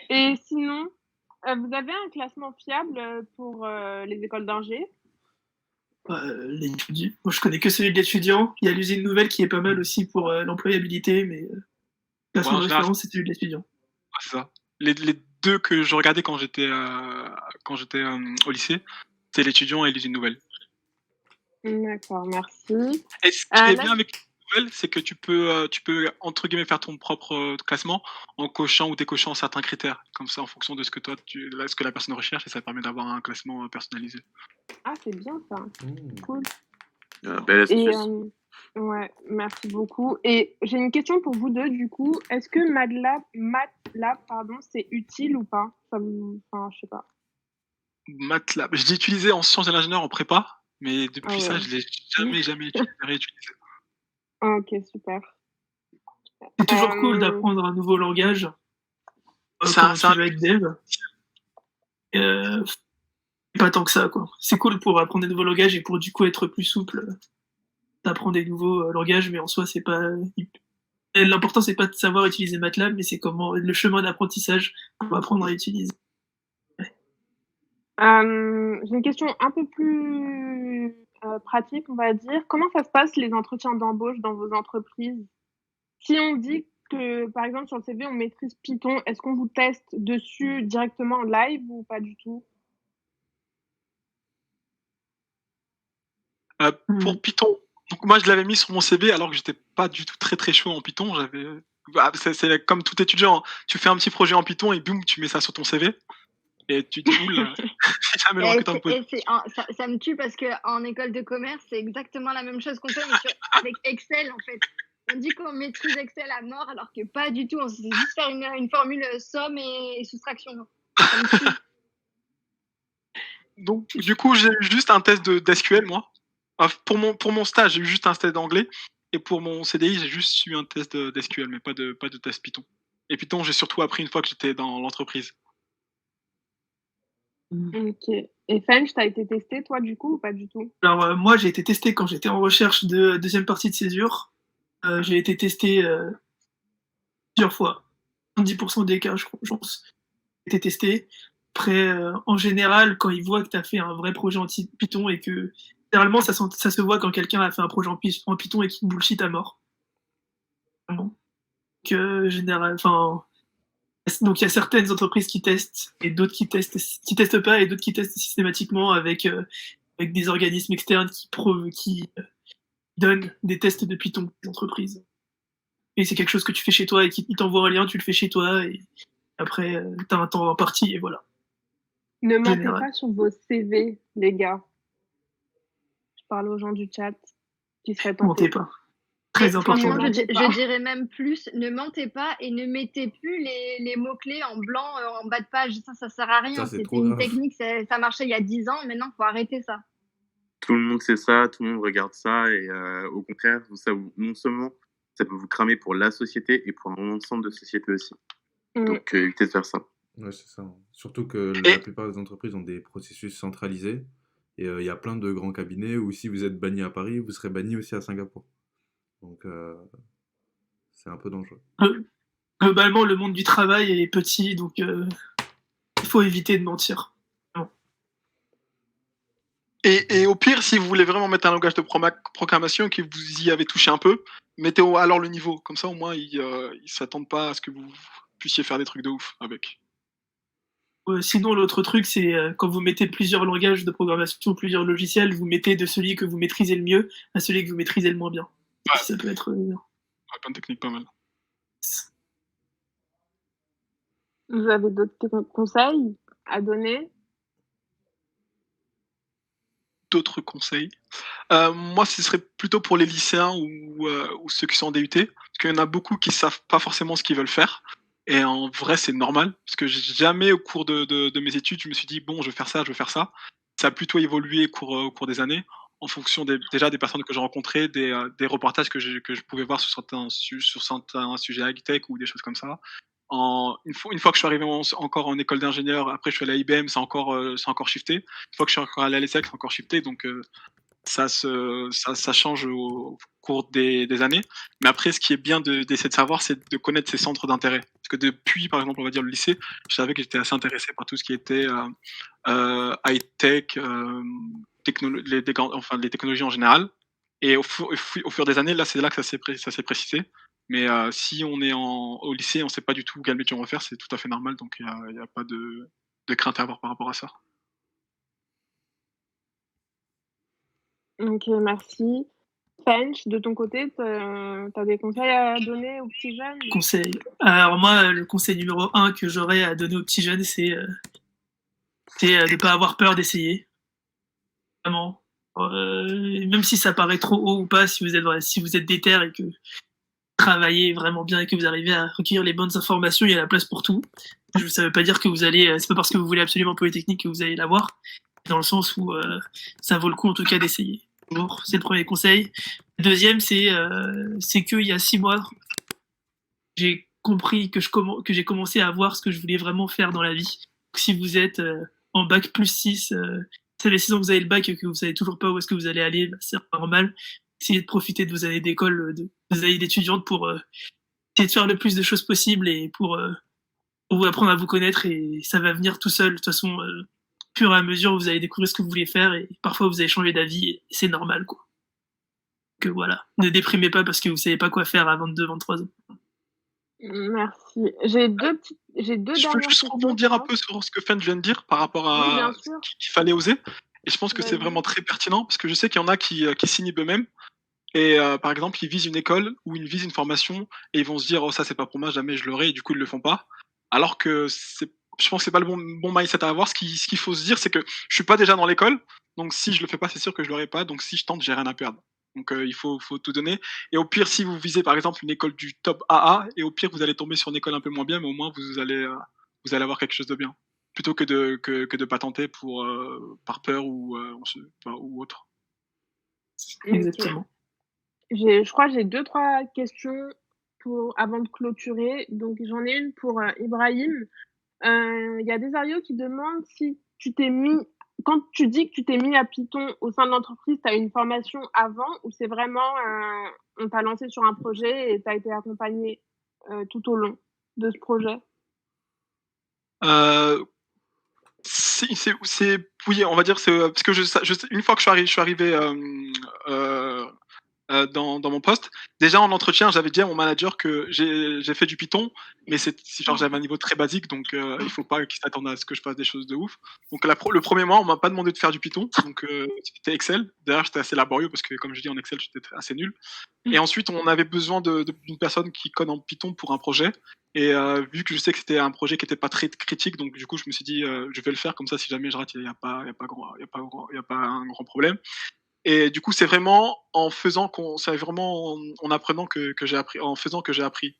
[SPEAKER 4] Et sinon, vous avez un classement fiable pour les écoles d'ingé?
[SPEAKER 3] Moi, je connais que celui de l'étudiant. Il y a l'usine nouvelle qui est pas mal aussi pour l'employabilité, mais classement de référence, c'est celui de l'étudiant.
[SPEAKER 7] C'est ça. Les 2 que je regardais quand j'étais au lycée, c'est l'étudiant et l'usine nouvelle.
[SPEAKER 4] D'accord, merci.
[SPEAKER 7] Et ce qui est bien avec l'usine nouvelle, c'est que tu peux entre guillemets faire ton propre classement en cochant ou décochant certains critères, comme ça en fonction de ce que ce que la personne recherche, et ça permet d'avoir un classement personnalisé. Ah, c'est bien ça. Cool.
[SPEAKER 2] Belle astuce.
[SPEAKER 4] Ouais, merci beaucoup. Et j'ai une question pour vous deux, du coup. Est-ce que MATLAB, c'est utile ou pas? Enfin, je sais pas.
[SPEAKER 7] MATLAB, je l'ai utilisé en sciences de l'ingénieur en prépa, mais depuis ça, je l'ai jamais utilisé.
[SPEAKER 4] Ok, super.
[SPEAKER 3] C'est toujours cool d'apprendre un nouveau langage quand tu veux être dev. Pas tant que ça, quoi. C'est cool pour apprendre des nouveaux langages et pour du coup être plus souple. T'apprends des nouveaux langages, mais en soi, c'est pas. L'important, c'est pas de savoir utiliser MATLAB, mais c'est comment le chemin d'apprentissage pour apprendre à utiliser.
[SPEAKER 4] Ouais. J'ai une question un peu plus pratique, on va dire. Comment ça se passe les entretiens d'embauche dans vos entreprises? Si on dit que, par exemple, sur le CV, on maîtrise Python, est-ce qu'on vous teste dessus directement en live ou pas du tout?
[SPEAKER 7] Pour Python, donc moi je l'avais mis sur mon CV alors que j'étais pas du tout très très chaud en Python. Bah, c'est comme tout étudiant. Tu fais un petit projet en Python et boum, tu mets ça sur ton CV. Et tu te dis, oula, j'ai jamais le recruteur me pose.
[SPEAKER 1] Ça me tue parce qu'en école de commerce, c'est exactement la même chose qu'on fait, mais avec Excel, en fait. On dit qu'on maîtrise Excel à mort, alors que pas du tout. On sait juste faire une formule somme et soustraction. Ça me tue.
[SPEAKER 7] Donc, du coup, j'ai juste un test d'SQL, moi. Pour mon stage, j'ai eu juste un test d'anglais. Et pour mon CDI, j'ai juste eu un test d'SQL, mais pas de test Python. Et Python, j'ai surtout appris une fois que j'étais dans l'entreprise.
[SPEAKER 4] Ok. Et Fench, t'as été testé, toi, du coup, ou pas du tout?
[SPEAKER 3] Alors, moi, j'ai été testé quand j'étais en recherche de deuxième partie de césure. J'ai été testé plusieurs fois. 10% des cas, je pense. J'ai été testé. Après, en général, quand ils voient que tu as fait un vrai projet en Python et que généralement ça se voit quand quelqu'un a fait un projet en Python et qu'il bullshit à mort. Vraiment. Donc il y a certaines entreprises qui testent et d'autres qui testent pas et d'autres qui testent systématiquement avec des organismes externes qui donnent des tests de Python aux entreprises. Et c'est quelque chose que tu fais chez toi et qu'ils t'envoient un lien, tu le fais chez toi et après t'as un temps imparti et voilà.
[SPEAKER 4] Ne mentez pas sur vos CV, les gars. Je parle aux gens du chat qui seraient tentés.
[SPEAKER 3] Mentez pas. Très important.
[SPEAKER 1] Je dirais même plus, ne mentez pas et ne mettez plus les mots-clés en blanc en bas de page. Ça sert à rien. C'était une technique, ça marchait il y a 10 ans. Maintenant, il faut arrêter ça.
[SPEAKER 2] Tout le monde sait ça, tout le monde regarde ça. Et au contraire, non seulement ça peut vous cramer pour la société et pour l'ensemble de société aussi. Donc, évitez de faire ça.
[SPEAKER 5] Ouais, c'est ça. Surtout que la plupart des entreprises ont des processus centralisés. Et il y a plein de grands cabinets où si vous êtes banni à Paris, vous serez banni aussi à Singapour. Donc, c'est un peu dangereux.
[SPEAKER 3] Globalement, le monde du travail est petit, donc il faut éviter de mentir. Non.
[SPEAKER 7] Et au pire, si vous voulez vraiment mettre un langage de programmation et que vous y avez touché un peu, mettez alors le niveau. Comme ça, au moins, ils ne s'attendent pas à ce que vous puissiez faire des trucs de ouf avec.
[SPEAKER 3] Sinon, l'autre truc, c'est quand vous mettez plusieurs langages de programmation, plusieurs logiciels, vous mettez de celui que vous maîtrisez le mieux à celui que vous maîtrisez le moins bien.
[SPEAKER 7] Ouais.
[SPEAKER 3] Ça peut être...
[SPEAKER 7] Plein de techniques pas mal.
[SPEAKER 4] Vous avez d'autres conseils à donner?
[SPEAKER 7] D'autres conseils? Moi, ce serait plutôt pour les lycéens ou ceux qui sont en DUT, parce qu'il y en a beaucoup qui savent pas forcément ce qu'ils veulent faire. Et en vrai, c'est normal, parce que jamais au cours de mes études, je me suis dit, bon, je vais faire ça, je vais faire ça. Ça a plutôt évolué au cours des années, en fonction déjà des personnes que j'ai rencontrées, des reportages que je pouvais voir sur certains sujets high-tech ou des choses comme ça. Une fois que je suis arrivé encore en école d'ingénieur, après je suis allé à IBM, c'est encore shifté. Une fois que je suis encore allé à l'ESSEC, c'est encore shifté. Donc ça change au cours des années. Mais après, ce qui est bien d'essayer de savoir, c'est de connaître ses centres d'intérêt. Parce que depuis, par exemple, on va dire le lycée, je savais que j'étais assez intéressé par tout ce qui était high-tech, les technologies en général. Et au fur des années, là, c'est là que ça s'est précisé. Mais si on est au lycée, on ne sait pas du tout quel métier on va faire, c'est tout à fait normal. Donc, il n'y a pas de crainte à avoir par rapport à ça.
[SPEAKER 4] Ok, merci. Fench, de ton côté, tu as des conseils à donner aux petits jeunes?
[SPEAKER 3] Conseil. Alors moi, le conseil numéro 1 que j'aurais à donner aux petits jeunes, c'est de ne pas avoir peur d'essayer. Vraiment. Même si ça paraît trop haut ou pas, si vous êtes déter et que vous travaillez vraiment bien et que vous arrivez à recueillir les bonnes informations, il y a la place pour tout. Ça veut pas dire que c'est pas parce que vous voulez absolument Polytechnique que vous allez l'avoir, dans le sens où ça vaut le coup en tout cas d'essayer. C'est le premier conseil. Le deuxième, c'est qu'il y a 6 mois, j'ai compris que j'ai commencé à voir ce que je voulais vraiment faire dans la vie. Donc, si vous êtes en bac plus 6, ça fait 6 ans que vous avez le bac et que vous savez toujours pas où est-ce que vous allez aller, c'est normal. Essayez de profiter de vos années d'école, de vos années d'étudiante pour essayer de faire le plus de choses possible et pour vous apprendre à vous connaître, et ça va venir tout seul. De toute façon, fur et à mesure, vous allez découvrir ce que vous voulez faire et parfois vous allez changer d'avis et c'est normal, quoi. Que voilà, ne déprimez pas parce que vous savez pas quoi faire à 22-23 ans.
[SPEAKER 4] Merci. J'ai deux dernières
[SPEAKER 7] questions. Je veux juste rebondir un peu sur ce que Fen vient de dire par rapport à qu'il fallait oser. Et je pense que c'est vraiment très pertinent parce que je sais qu'il y en a qui s'inhibent eux-mêmes et par exemple, ils visent une école ou ils visent une formation et ils vont se dire: «Oh ça c'est pas pour moi, jamais je l'aurai» et du coup ils le font pas. Alors que je pense que c'est pas le bon mindset à avoir. Ce qu'il faut se dire, c'est que je suis pas déjà dans l'école, donc si je le fais pas, c'est sûr que je l'aurai pas. Donc si je tente, j'ai rien à perdre. Donc il faut tout donner. Et au pire, si vous visez par exemple une école du top AA, et au pire vous allez tomber sur une école un peu moins bien, mais au moins vous allez avoir quelque chose de bien, plutôt que de pas tenter par peur ou autre.
[SPEAKER 3] Exactement.
[SPEAKER 4] Je crois que j'ai 2-3 questions avant de clôturer. Donc j'en ai une pour Ibrahim. Il y a Desario qui demande si quand tu dis que tu t'es mis à Python au sein de l'entreprise, tu as une formation avant ou c'est vraiment on t'a lancé sur un projet et tu as été accompagné tout au long de ce projet?
[SPEAKER 7] Oui, on va dire, parce que une fois que je suis arrivé dans mon poste, déjà en entretien, j'avais dit à mon manager que j'ai fait du Python, mais j'avais un niveau très basique, donc il faut pas qu'il s'attende à ce que je fasse des choses de ouf. Donc le premier mois, on m'a pas demandé de faire du Python, donc c'était Excel. D'ailleurs, j'étais assez laborieux parce que, comme je dis, en Excel, j'étais assez nul. Et ensuite, on avait besoin d'une personne qui code en Python pour un projet. Et vu que je sais que c'était un projet qui n'était pas très critique, donc du coup, je me suis dit, je vais le faire comme ça. Si jamais je rate, il n'y a pas un grand problème. Et du coup, c'est vraiment en apprenant que j'ai appris, en faisant que j'ai appris.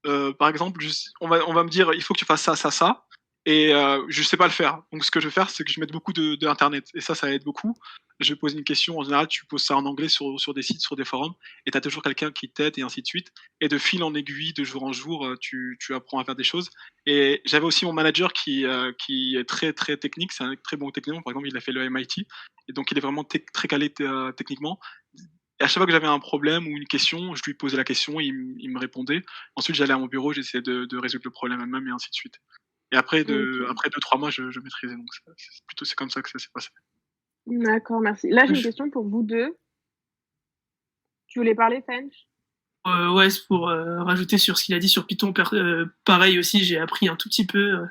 [SPEAKER 7] Par exemple, on va me dire, il faut que tu fasses ça, ça, ça, et je sais pas le faire. Donc, ce que je vais faire, c'est que je mets beaucoup d'internet, et ça aide beaucoup. Je vais poser une question. En général, tu poses ça en anglais sur des sites, sur des forums, et tu as toujours quelqu'un qui t'aide, et ainsi de suite. Et de fil en aiguille, de jour en jour, tu apprends à faire des choses. Et j'avais aussi mon manager qui est très très technique. C'est un très bon technicien. Par exemple, il a fait le MIT, et donc il est vraiment très calé techniquement. Et à chaque fois que j'avais un problème ou une question, je lui posais la question, il me répondait. Ensuite, j'allais à mon bureau, j'essayais de résoudre le problème même, et ainsi de suite. Et après 2-3 mois, je maîtrisais. Donc c'est comme ça que ça s'est passé.
[SPEAKER 4] D'accord, merci. Là, j'ai une question pour vous deux. Tu voulais parler, Fench?
[SPEAKER 3] Ouais, c'est pour rajouter sur ce qu'il a dit sur Python. Pareil aussi, j'ai appris un tout petit peu à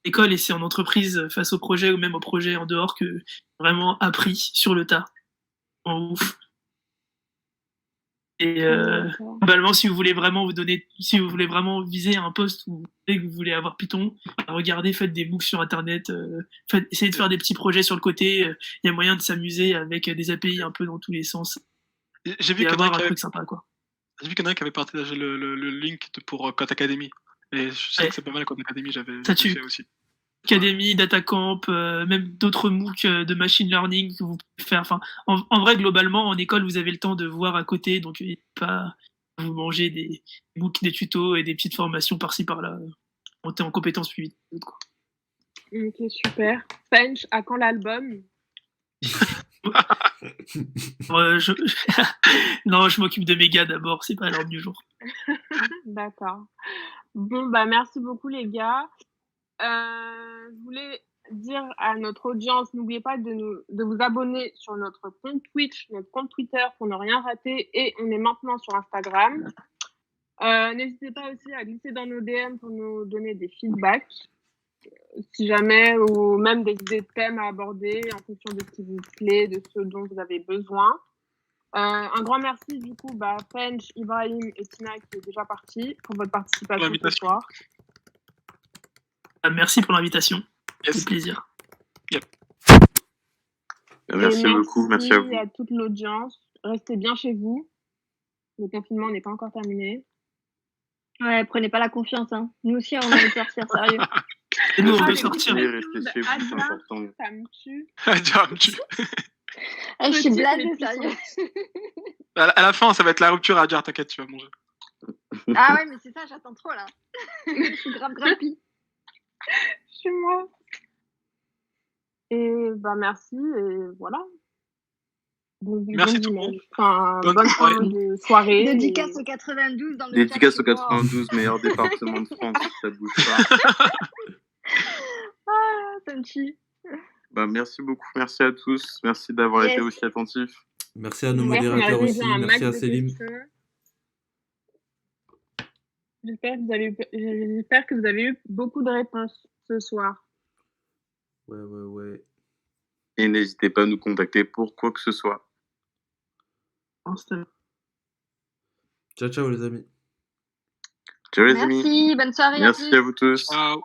[SPEAKER 3] l'école, et c'est en entreprise face au projet ou même au projet en dehors que j'ai vraiment appris sur le tas. En ouf. Et globalement, si vous voulez vraiment viser un poste où vous voulez avoir Python, regardez, faites des MOOC sur Internet, essayez de faire des petits projets sur le côté. Il y a moyen de s'amuser avec des API un peu dans tous les sens.
[SPEAKER 7] J'ai vu
[SPEAKER 3] avoir un truc sympa, quoi.
[SPEAKER 7] J'ai vu qu'il y en a qui avaient partagé le link pour Code Academy. Et je sais que c'est pas mal, Code Academy, j'avais fait aussi.
[SPEAKER 3] Academy, Datacamp, même d'autres MOOC de machine learning que vous pouvez faire. Enfin, en vrai, globalement, en école, vous avez le temps de voir à côté, donc pas vous manger des MOOC, des tutos et des petites formations par-ci par-là, monter en compétences plus vite. Quoi.
[SPEAKER 4] Ok, super. Fench, à quand l'album?
[SPEAKER 3] Non, je m'occupe de mes gars d'abord, c'est pas à l'ordre du jour.
[SPEAKER 4] D'accord. Bon, bah merci beaucoup les gars. Je voulais dire à notre audience, n'oubliez pas de vous abonner sur notre compte Twitch, notre compte Twitter pour ne rien rater, et on est maintenant sur Instagram. N'hésitez pas aussi à glisser dans nos DM pour nous donner des feedbacks, si jamais, ou même des idées de thèmes à aborder en fonction de ce qui vous plaît, de ce dont vous avez besoin. Un grand merci du coup, Fench, Ibrahim et Tina qui est déjà parti pour votre participation ce soir.
[SPEAKER 3] Merci pour l'invitation. C'est plaisir.
[SPEAKER 2] Yep. Merci beaucoup. Merci à vous.
[SPEAKER 4] À toute l'audience. Restez bien chez vous. Le confinement n'est pas encore terminé.
[SPEAKER 1] Ouais, prenez pas la confiance. Hein. Nous aussi, on a envie de sortir, sérieux.
[SPEAKER 3] Et nous, on veut sortir.
[SPEAKER 2] Restez chez vous, c'est important.
[SPEAKER 4] Ça me tue.
[SPEAKER 1] Je suis blasée, sérieux.
[SPEAKER 7] À la fin, ça va être la rupture à dire, t'inquiète, tu vas manger.
[SPEAKER 1] Ah ouais, mais c'est ça, j'attends trop là. Je suis grave grumpy.
[SPEAKER 4] Je suis moi. Et merci, et voilà.
[SPEAKER 7] Merci tout le monde.
[SPEAKER 4] Bonne fin de soirée.
[SPEAKER 1] Dédicace au 92 dans le
[SPEAKER 2] Dédicace au 92, meilleur département de France, ça bouge pas.
[SPEAKER 1] Ah, ça me chie.
[SPEAKER 2] Merci beaucoup, merci à tous, merci d'avoir été aussi attentifs.
[SPEAKER 5] Merci à nos modérateurs aussi, merci à Célim.
[SPEAKER 4] J'espère que vous avez eu beaucoup de réponses ce soir.
[SPEAKER 5] Ouais.
[SPEAKER 2] Et n'hésitez pas à nous contacter pour quoi que ce soit.
[SPEAKER 5] Ciao, ciao les amis.
[SPEAKER 2] Ciao les amis.
[SPEAKER 1] Merci, bonne soirée.
[SPEAKER 2] Merci à vous tous.
[SPEAKER 7] Ciao.